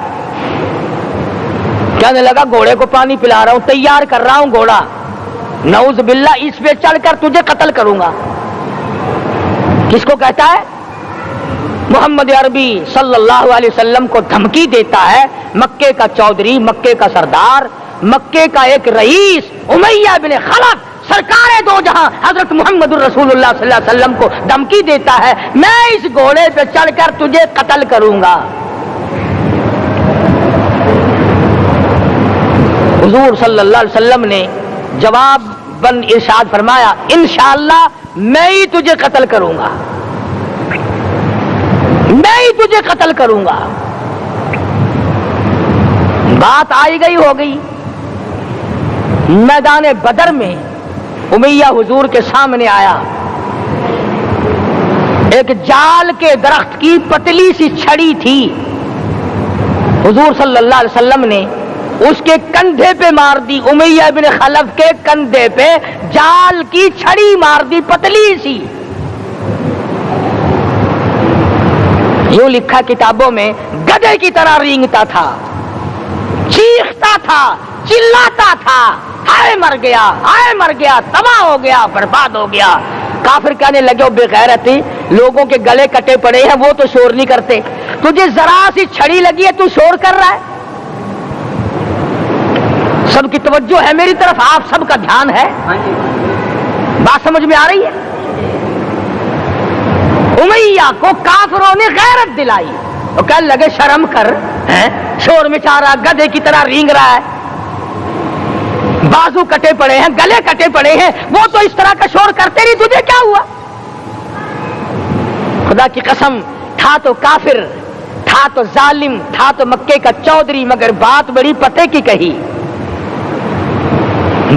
کہنے لگا گھوڑے کو پانی پلا رہا ہوں، تیار کر رہا ہوں گھوڑا، نعوذ باللہ اس پہ چڑھ کر تجھے قتل کروں گا۔ کس کو کہتا ہے؟ محمد عربی صلی اللہ علیہ وسلم کو دھمکی دیتا ہے۔ مکے کا چودھری، مکے کا سردار، مکے کا ایک رئیس امیہ بن خلف سرکار دو جہاں حضرت محمد الرسول اللہ صلی اللہ علیہ وسلم کو دھمکی دیتا ہے میں اس گھوڑے پہ چڑھ کر تجھے قتل کروں گا۔ حضور صلی اللہ علیہ وسلم نے جواب بن ارشاد فرمایا انشاءاللہ میں ہی تجھے قتل کروں گا، میں ہی تجھے قتل کروں گا۔ بات آئی گئی ہو گئی۔ میدان بدر میں امیہ حضور کے سامنے آیا، ایک جال کے درخت کی پتلی سی چھڑی تھی، حضور صلی اللہ علیہ وسلم نے اس کے کندھے پہ مار دی، امیہ بن خلف کے کندھے پہ جال کی چھڑی مار دی پتلی سی۔ یوں لکھا کتابوں میں گدھے کی طرح رینگتا تھا، چیختا تھا، چلاتا تھا، ہائے مر گیا، ہائے مر گیا، تباہ ہو گیا، برباد ہو گیا۔ کافر کہنے لگے بے غیرتی، لوگوں کے گلے کٹے پڑے ہیں وہ تو شور نہیں کرتے، تجھے ذرا سی چھڑی لگی ہے تو شور کر رہا ہے۔ سب کی توجہ ہے میری طرف، آپ سب کا دھیان ہے، بات سمجھ میں آ رہی ہے؟ امیہ کو کافروں نے غیرت دلائی، وہ کہنے لگے شرم کر، شور مچا رہا، گدھے کی طرح رینگ رہا ہے، بازو کٹے پڑے ہیں، گلے کٹے پڑے ہیں، وہ تو اس طرح کا شور کرتے نہیں، تجھے کیا ہوا؟ خدا کی قسم، تھا تو کافر، تھا تو ظالم، تھا تو مکے کا چودھری، مگر بات بڑی پتے کی کہی،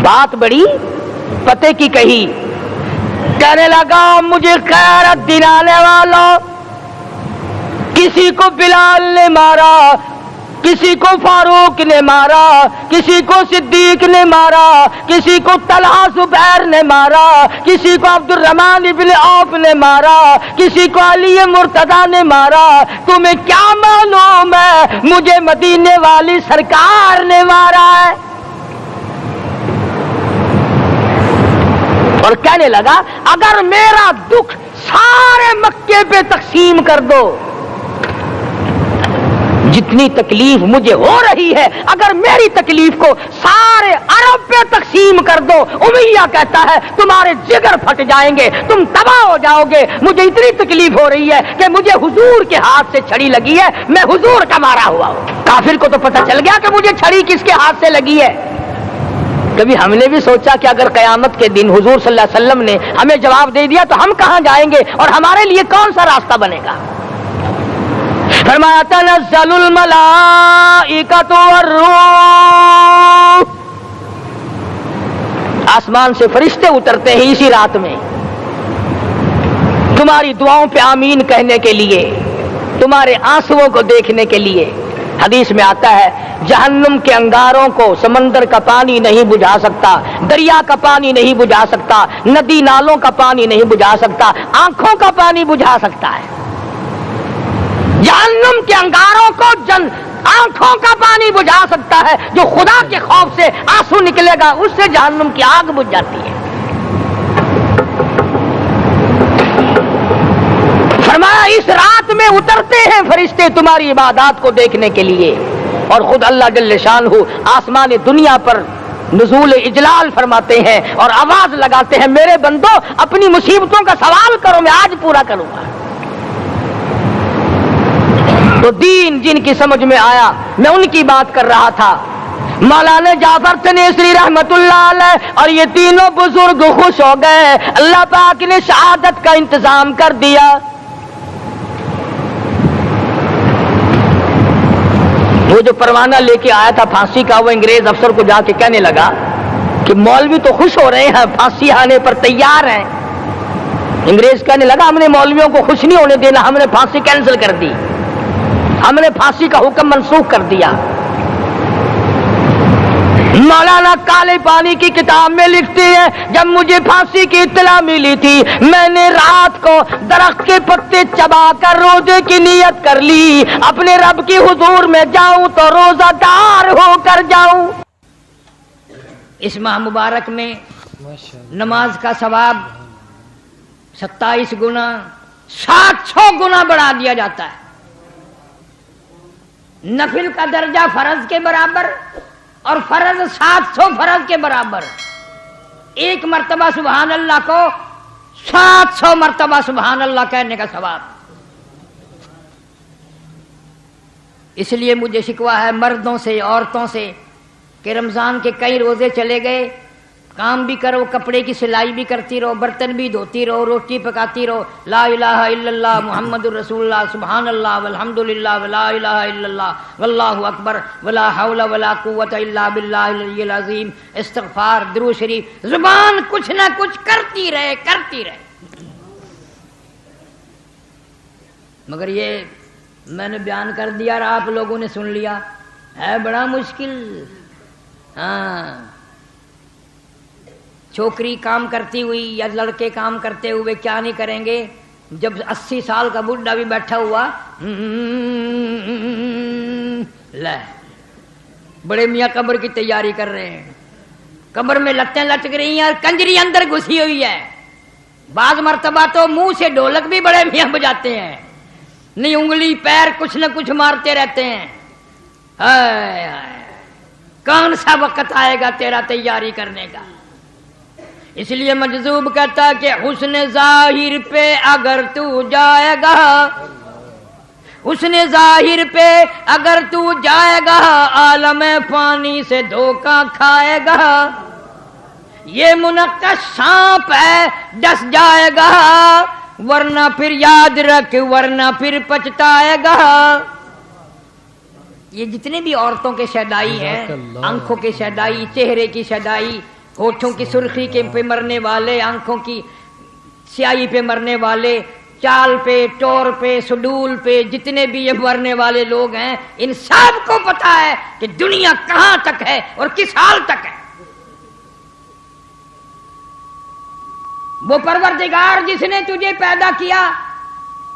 بات بڑی پتے کی کہی۔ کہنے لگا مجھے غیرت دلانے والوں، کسی کو بلال نے مارا، کسی کو فاروق نے مارا، کسی کو صدیق نے مارا، کسی کو طلحہ زبیر نے مارا، کسی کو عبد الرحمن ابن عوف نے مارا، کسی کو علی مرتضیٰ نے مارا، تمہیں کیا معلوم ہے مجھے مدینے والی سرکار نے مارا ہے؟ اور کہنے لگا اگر میرا دکھ سارے مکے پہ تقسیم کر دو، جتنی تکلیف مجھے ہو رہی ہے اگر میری تکلیف کو سارے عرب پہ تقسیم کر دو، امیہ کہتا ہے تمہارے جگر پھٹ جائیں گے، تم تباہ ہو جاؤ گے، مجھے اتنی تکلیف ہو رہی ہے کہ مجھے حضور کے ہاتھ سے چھڑی لگی ہے، میں حضور کا مارا ہوا ہوں۔ کافر کو تو پتہ چل گیا کہ مجھے چھڑی کس کے ہاتھ سے لگی ہے۔ کبھی ہم نے بھی سوچا کہ اگر قیامت کے دن حضور صلی اللہ علیہ وسلم نے ہمیں جواب دے دیا تو ہم کہاں جائیں گے اور ہمارے لیے کون سا راستہ بنے گا؟ فرمایا تنزل الملائکۃ والروح، آسمان سے فرشتے اترتے ہیں اسی رات میں تمہاری دعاؤں پہ آمین کہنے کے لیے، تمہارے آنسوؤں کو دیکھنے کے لیے۔ حدیث میں آتا ہے جہنم کے انگاروں کو سمندر کا پانی نہیں بجھا سکتا، دریا کا پانی نہیں بجھا سکتا، ندی نالوں کا پانی نہیں بجھا سکتا، آنکھوں کا پانی بجھا سکتا ہے۔ جہنم کے انگاروں کو آنکھوں کا پانی بجھا سکتا ہے، جو خدا کے خوف سے آنسو نکلے گا اس سے جہنم کی آگ بجھ جاتی ہے۔ فرمایا اس رات میں اترتے ہیں فرشتے تمہاری عبادات کو دیکھنے کے لیے، اور خود اللہ جل شانہ آسمان دنیا پر نزول اجلال فرماتے ہیں اور آواز لگاتے ہیں میرے بندو اپنی مصیبتوں کا سوال کرو، میں آج پورا کروں گا۔ تو دین جن کی سمجھ میں آیا، میں ان کی بات کر رہا تھا، مولانا جعفر تنیسری رحمت اللہ علیہ اور یہ تینوں بزرگ خوش ہو گئے، اللہ پاک نے شہادت کا انتظام کر دیا۔ وہ جو پروانہ لے کے آیا تھا پھانسی کا، وہ انگریز افسر کو جا کے کہنے لگا کہ مولوی تو خوش ہو رہے ہیں، پھانسی آنے پر تیار ہیں۔ انگریز کہنے لگا ہم نے مولویوں کو خوش نہیں ہونے دینا، ہم نے پھانسی کینسل کر دی، ہم نے پھانسی کا حکم منسوخ کر دیا۔ مولانا کالے پانی کی کتاب میں لکھتے ہیں جب مجھے پھانسی کی اطلاع ملی تھی میں نے رات کو درخت کے پتے چبا کر روزے کی نیت کر لی، اپنے رب کی حضور میں جاؤں تو روزہ دار ہو کر جاؤں۔ اس ماہ مبارک میں نماز کا ثواب 27 گنا 700 گنا بڑھا دیا جاتا ہے۔ نفل کا درجہ فرض کے برابر اور فرض 700 فرض کے برابر۔ ایک مرتبہ سبحان اللہ کو 700 مرتبہ سبحان اللہ کہنے کا ثواب۔ اس لیے مجھے شکوہ ہے مردوں سے عورتوں سے کہ رمضان کے کئی روزے چلے گئے، کام بھی کرو، کپڑے کی سلائی بھی کرتی رہو، برتن بھی دھوتی رہو، روٹی پکاتی رہو، لا الہ الا اللہ محمد الرسول اللہ سبحان اللہ والحمد للہ ولا الہ الا اللہ واللہ اکبر ولا حول ولا قوت الا باللہ العلی العظیم، استغفار، درود شریف، زبان کچھ نہ کچھ کرتی رہے۔ مگر یہ میں نے بیان کر دیا اور آپ لوگوں نے سن لیا، ہے بڑا مشکل۔ ہاں، چھوکری کام کرتی ہوئی یا لڑکے کام کرتے ہوئے کیا نہیں کریں گے، جب 80 سال کا بڈھا بھی بیٹھا ہوا لے بڑے میاں قبر کی تیاری کر رہے ہیں، قبر میں لتیں لٹک رہی ہیں اور کنجری اندر گھسی ہوئی ہے۔ بعض مرتبہ تو منہ سے ڈھولک بھی بڑے میاں بجاتے ہیں، نہیں انگلی پیر کچھ نہ کچھ مارتے رہتے ہیں۔ ہائے ہائے، کون سا وقت آئے گا تیرا تیاری کرنے کا؟ اس لیے مجذوب کہتا کہ حسن ظاہر پہ اگر تو جائے گا، حسن ظاہر پہ اگر تو جائے گا عالم فانی سے دھوکہ کھائے گا، یہ منقش سانپ ہے ڈس جائے گا، ورنہ پھر یاد رکھ ورنہ پھر پچھتائے گا۔ یہ جتنے بھی عورتوں کے شیدائی ہیں، آنکھوں کے شیدائی، چہرے کی شیدائی، ہونٹوں کی سرخی کے پہ مرنے والے، آنکھوں کی سیاہی پہ مرنے والے، چال پہ، ٹور پہ، سڈول پہ، جتنے بھی یہ مرنے والے لوگ ہیں، ان سب کو پتا ہے کہ دنیا کہاں تک ہے اور کس حال تک ہے۔ وہ پروردگار جس نے تجھے پیدا کیا،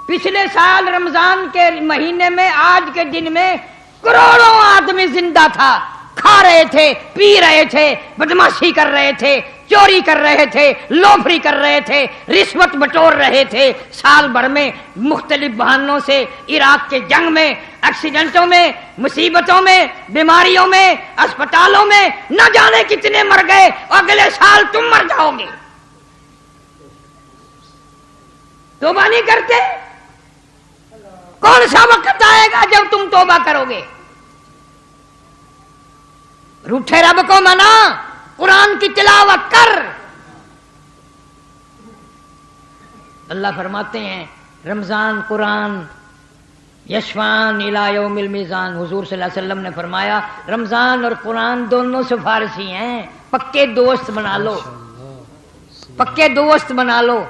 پچھلے سال رمضان کے مہینے میں آج کے دن میں کروڑوں آدمی زندہ تھا، کھا رہے تھے، پی رہے تھے، بدماشی کر رہے تھے، چوری کر رہے تھے، لوفری کر رہے تھے، رشوت بٹور رہے تھے، سال بھر میں مختلف بہانوں سے عراق کے جنگ میں، ایکسیڈنٹوں میں، مصیبتوں میں، بیماریوں میں، اسپتالوں میں نہ جانے کتنے مر گئے، اگلے سال تم مر جاؤ گے۔ توبہ نہیں کرتے؟ کون سا وقت آئے گا جب تم توبہ کرو گے؟ روٹھے رب کو منا، قرآن کی تلاوت کر۔ اللہ فرماتے ہیں رمضان قرآن یشفان الی یوم المیزان، حضور صلی اللہ علیہ وسلم نے فرمایا رمضان اور قرآن دونوں سفارشی ہیں، پکے دوست بنا لو، پکے دوست بنا لو،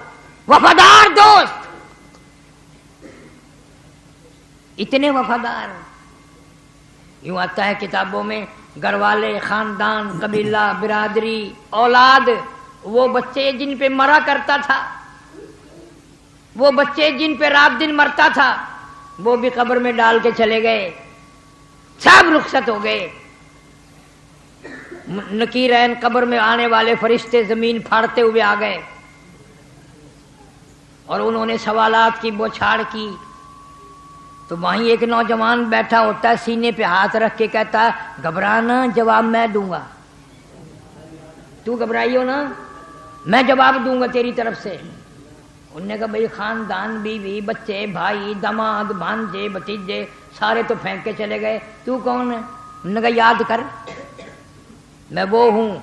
وفادار دوست۔ اتنے وفادار، یوں آتا ہے کتابوں میں، گھر والے، خاندان، قبیلہ، برادری، اولاد، وہ بچے جن پہ مرا کرتا تھا، وہ بچے جن پہ رات دن مرتا تھا، وہ بھی قبر میں ڈال کے چلے گئے، سب رخصت ہو گئے۔ نکیرین قبر میں آنے والے فرشتے زمین پھاڑتے ہوئے آ گئے اور انہوں نے سوالات کی بوچھاڑ کی، تو وہیں ایک نوجوان بیٹھا ہوتا ہے، سینے پہ ہاتھ رکھ کے کہتا ہے گھبرانا، جواب میں دوں گا، تو گھبرائی ہو نا، میں جواب دوں گا تیری طرف سے۔ انہوں نے کہا بھئی خاندان، بیوی، بچے، بھائی، داماد، بھانجے، بھتیجے سارے تو پھینک کے چلے گئے، تو کون ہے؟ انہوں نے کہا یاد کر، میں وہ ہوں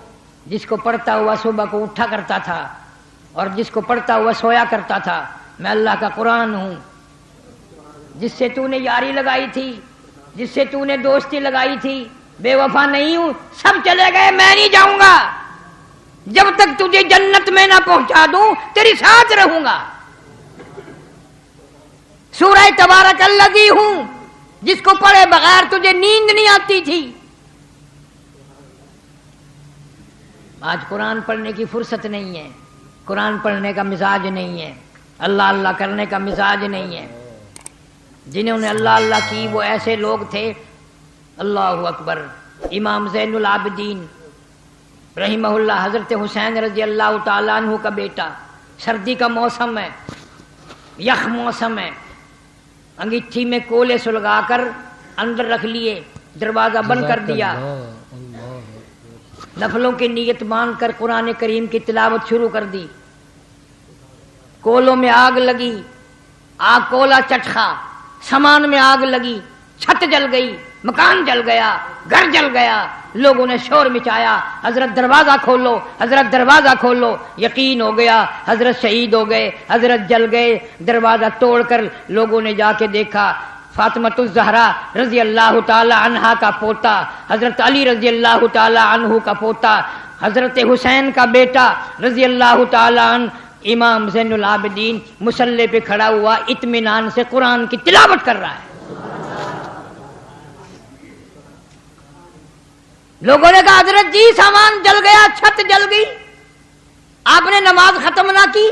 جس کو پڑھتا ہوا صبح کو اٹھا کرتا تھا اور جس کو پڑھتا ہوا سویا کرتا تھا، میں اللہ کا قرآن ہوں، جس سے تو نے یاری لگائی تھی جس سے تو نے دوستی لگائی تھی بے وفا نہیں ہوں، سب چلے گئے، میں نہیں جاؤں گا، جب تک تجھے جنت میں نہ پہنچا دوں تیری ساتھ رہوں گا۔ سورہ تبارک الذی ہوں جس کو پڑھے بغیر تجھے نیند نہیں آتی تھی، آج قرآن پڑھنے کی فرصت نہیں ہے، قرآن پڑھنے کا مزاج نہیں ہے، اللہ اللہ کرنے کا مزاج نہیں ہے۔ جنہوں نے اللہ اللہ کی وہ ایسے لوگ تھے، اللہ اکبر، امام زین العابدین رحمہ اللہ، حضرت حسین رضی اللہ تعالیٰ عنہ کا بیٹا، سردی کا موسم ہے، یخ موسم ہے، انگیٹھی میں کولے سلگا کر اندر رکھ لیے، دروازہ بند کر دیا، نفلوں کی نیت باندھ کر قرآن کریم کی تلاوت شروع کر دی، کولوں میں آگ لگی، آگ کولا چٹخا، سامان میں آگ لگی، چھت جل گئی، مکان جل گیا، گھر جل گیا، لوگوں نے شور مچایا، حضرت دروازہ کھولو، حضرت دروازہ کھولو، یقین ہو گیا حضرت شہید ہو گئے، حضرت جل گئے۔ دروازہ توڑ کر لوگوں نے جا کے دیکھا، فاطمۃ الزہرا رضی اللہ تعالی عنہا کا پوتا، حضرت علی رضی اللہ تعالی عنہ کا پوتا، حضرت حسین کا بیٹا رضی اللہ تعالی عنہ، امام زین العابدین مصلی پہ کھڑا ہوا، اطمینان سے قرآن کی تلاوت کر رہا ہے۔ لوگوں نے کہا حضرت جی سامان جل گیا، چھت جل گئی، آپ نے نماز ختم نہ کی؟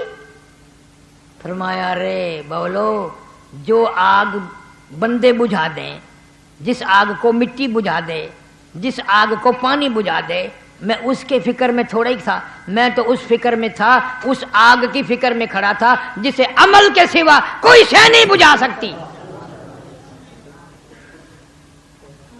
فرمایا رے بولو، جو آگ بندے بجھا دیں، جس آگ کو مٹی بجھا دے، جس آگ کو پانی بجھا دے، میں اس کے فکر میں تھوڑا ہی تھا، میں تو اس فکر میں تھا، اس آگ کی فکر میں کھڑا تھا جسے عمل کے سوا کوئی شے نہیں بجھا سکتی۔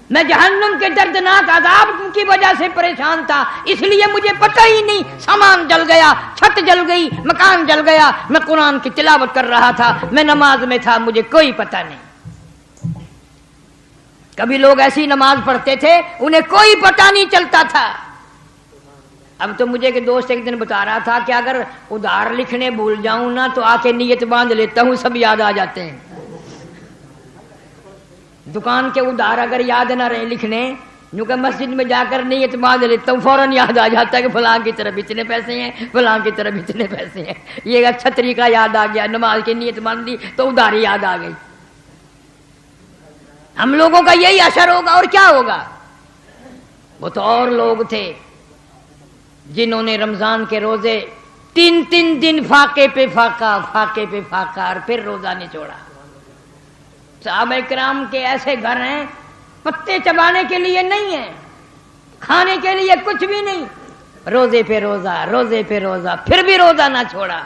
میں جہنم کے دردناک عذاب کی وجہ سے پریشان تھا، اس لیے مجھے پتہ ہی نہیں، سامان جل گیا، چھت جل گئی، مکان جل گیا، میں قرآن کی تلاوت کر رہا تھا، میں نماز میں تھا، مجھے کوئی پتہ نہیں۔ کبھی لوگ ایسی نماز پڑھتے تھے انہیں کوئی پتہ نہیں چلتا تھا۔ اب تو مجھے کہ دوست ایک دن بتا رہا تھا کہ اگر ادھار لکھنے بھول جاؤں نا تو آ کے نیت باندھ لیتا ہوں، سب یاد آ جاتے ہیں۔ دکان کے ادھار اگر یاد نہ رہے لکھنے، یوں کہ مسجد میں جا کر نیت باندھ لیتا ہوں، فوراً یاد آ جاتا ہے کہ فلاں کی طرف اتنے پیسے ہیں، فلاں کی طرف اتنے پیسے ہیں۔ یہ اچھا طریقہ یاد آ گیا، نماز کی نیت باندھ دی تو ادھار یاد آ گئی۔ ہم لوگوں کا یہی اثر ہوگا اور کیا ہوگا؟ وہ تو اور لوگ تھے جنہوں نے رمضان کے روزے 3 دن فاقے پہ فاقہ، فاقے پہ فاقہ، اور پھر روزہ نہیں چھوڑا۔ صحابہ کرام کے ایسے گھر ہیں پتے چبانے کے لیے نہیں ہیں، کھانے کے لیے کچھ بھی نہیں، روزے پہ روزہ، روزے پہ روزہ، پھر بھی روزہ نہ چھوڑا۔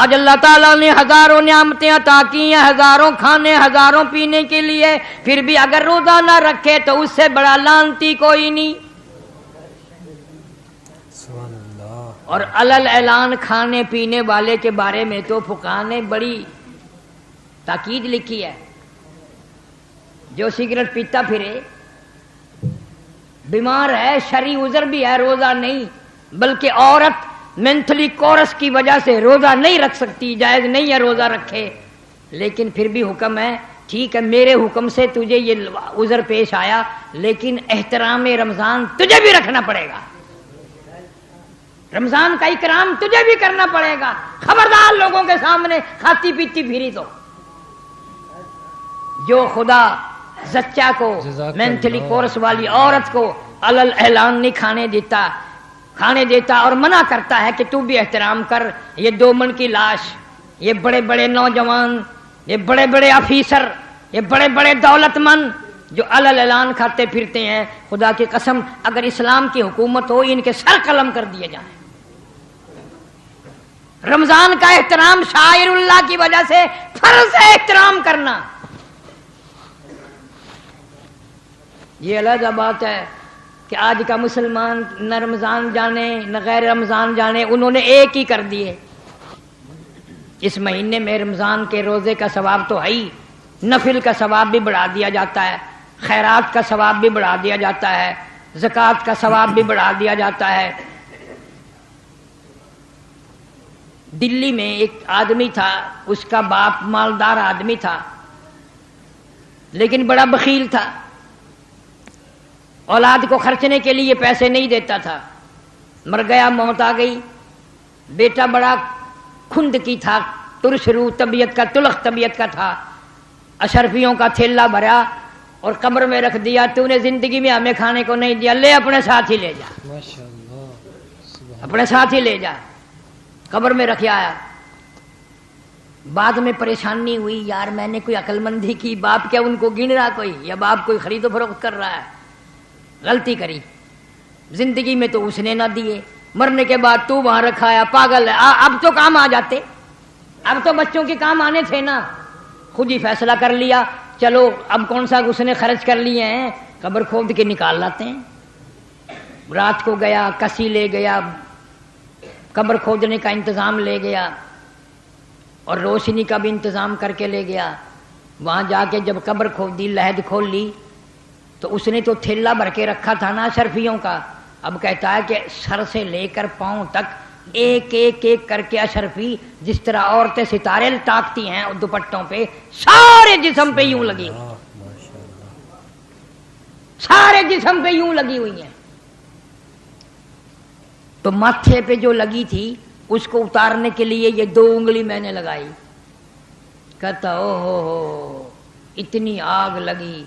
آج اللہ تعالیٰ نے ہزاروں نعمتیں عطا کی ہیں، ہزاروں کھانے، ہزاروں پینے کے لیے، پھر بھی اگر روزہ نہ رکھے تو اس سے بڑا لعنتی کوئی نہیں۔ اور علل اعلان کھانے پینے والے کے بارے میں تو فقہا نے بڑی تاکید لکھی ہے۔ جو سگریٹ پیتا پھرے، بیمار ہے، شرعی عذر بھی ہے، روزہ نہیں، بلکہ عورت مینٹلی کورس کی وجہ سے روزہ نہیں رکھ سکتی، جائز نہیں ہے روزہ رکھے، لیکن پھر بھی حکم ہے، ٹھیک ہے میرے حکم سے تجھے یہ عذر پیش آیا، لیکن احترام رمضان تجھے بھی رکھنا پڑے گا، رمضان کا اکرام تجھے بھی کرنا پڑے گا، خبردار لوگوں کے سامنے کھاتی پیتی پھری تو۔ جو خدا زچہ کو، مینٹلی کورس والی عورت کو علل اعلان نہیں کھانے دیتا اور منع کرتا ہے کہ تو بھی احترام کر، یہ 2 من کی لاش، یہ بڑے بڑے نوجوان، یہ بڑے بڑے آفیسر، یہ بڑے بڑے دولت مند جو علل اعلان کھاتے پھرتے ہیں، خدا کی قسم اگر اسلام کی حکومت ہو ان کے سر قلم کر دیے جائیں۔ رمضان کا احترام شاعر اللہ کی وجہ سے فرض ہے احترام کرنا۔ یہ علیحدہ بات ہے کہ آج کا مسلمان نہ رمضان جانے نہ غیر رمضان جانے، انہوں نے ایک ہی کر دیے۔ اس مہینے میں رمضان کے روزے کا ثواب تو ہے ہی، نفل کا ثواب بھی بڑھا دیا جاتا ہے، خیرات کا ثواب بھی بڑھا دیا جاتا ہے، زکوٰۃ کا ثواب بھی بڑھا دیا جاتا ہے۔ دلی میں ایک آدمی تھا، اس کا باپ مالدار آدمی تھا، لیکن بڑا بخیل تھا، اولاد کو خرچنے کے لیے پیسے نہیں دیتا تھا، مر گیا، موت آ گئی۔ بیٹا بڑا کھند کی تھا، ترش روح طبیعت کا، تلخ طبیعت کا تھا، اشرفیوں کا تھیلا بھرا اور قبر میں رکھ دیا، تو نے زندگی میں ہمیں کھانے کو نہیں دیا، لے اپنے ساتھ ہی لے جا، اپنے ساتھ ہی لے جا، قبر میں رکھ آیا۔ بعد میں پریشانی ہوئی، یار میں نے کوئی عقل مندی کی، باپ کیا ان کو گن رہا کوئی، یا باپ کوئی خرید و فروخت کر رہا ہے، غلطی کری، زندگی میں تو اس نے نہ دیے، مرنے کے بعد تو وہاں رکھا ہے، پاگل ہے، اب تو کام آ جاتے، اب تو بچوں کے کام آنے تھے نا، خود ہی فیصلہ کر لیا، چلو اب کون سا اس نے خرچ کر لیے ہیں، قبر کھود کے نکال لاتے ہیں۔ رات کو گیا، کسی لے گیا، قبر کھودنے کا انتظام لے گیا اور روشنی کا بھی انتظام کر کے لے گیا۔ وہاں جا کے جب قبر کھودی، لحد کھول لی، تو اس نے تو تھیلا بھر کے رکھا تھا نا اشرفیوں کا، اب کہتا ہے کہ سر سے لے کر پاؤں تک ایک ایک ایک کر کے اشرفی، جس طرح عورتیں ستارے ٹاکتی ہیں دوپٹوں پہ، سارے جسم پہ یوں لگی ہوئی، سارے جسم پہ یوں لگی ہوئی ہیں۔ تو ماتھے پہ جو لگی تھی اس کو اتارنے کے لیے یہ 2 انگلی میں نے لگائی، کہتا او ہو اتنی آگ لگی،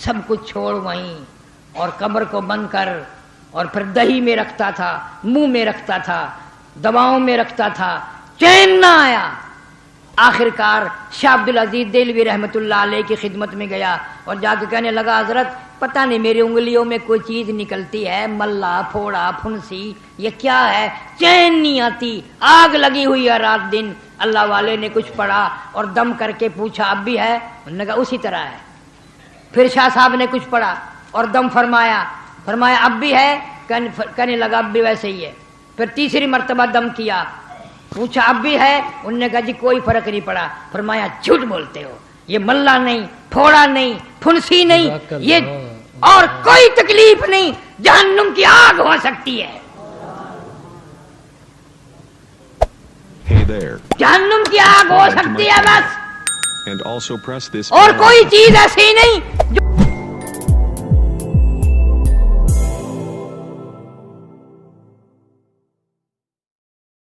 سب کچھ چھوڑ وہیں، اور قبر کو بند کر، اور پھر دہی میں رکھتا تھا، منہ میں رکھتا تھا، دواؤں میں رکھتا تھا، چین نہ آیا۔ آخر کار شاہ عبدالعزیز دہلوی رحمۃ اللہ علیہ کی خدمت میں گیا اور جا کے کہنے لگا، حضرت پتہ نہیں میری انگلیوں میں کوئی چیز نکلتی ہے، ملا، پھوڑا، پھنسی، یہ کیا ہے، چین نہیں آتی، آگ لگی ہوئی ہے رات دن۔ اللہ والے نے کچھ پڑھا اور دم کر کے پوچھا اب بھی ہے، انہوں نے کہا اسی طرح ہے۔ پھر شاہ صاحب نے کچھ پڑھا اور دم فرمایا اب بھی ہے، کہنے لگا اب بھی ویسے ہی ہے۔ پھر تیسری مرتبہ دم کیا، پوچھا اب بھی ہے، انہوں نے کہا جی کوئی فرق نہیں پڑا۔ فرمایا جھوٹ بولتے ہو، یہ ملا نہیں، پھوڑا نہیں، پھنسی نہیں، یہ اور کوئی تکلیف نہیں، جہنم کی آگ ہو سکتی ہے، جہنم کی آگ ہو سکتی ہے بس، اور کوئی چیز ایسی نہیں جو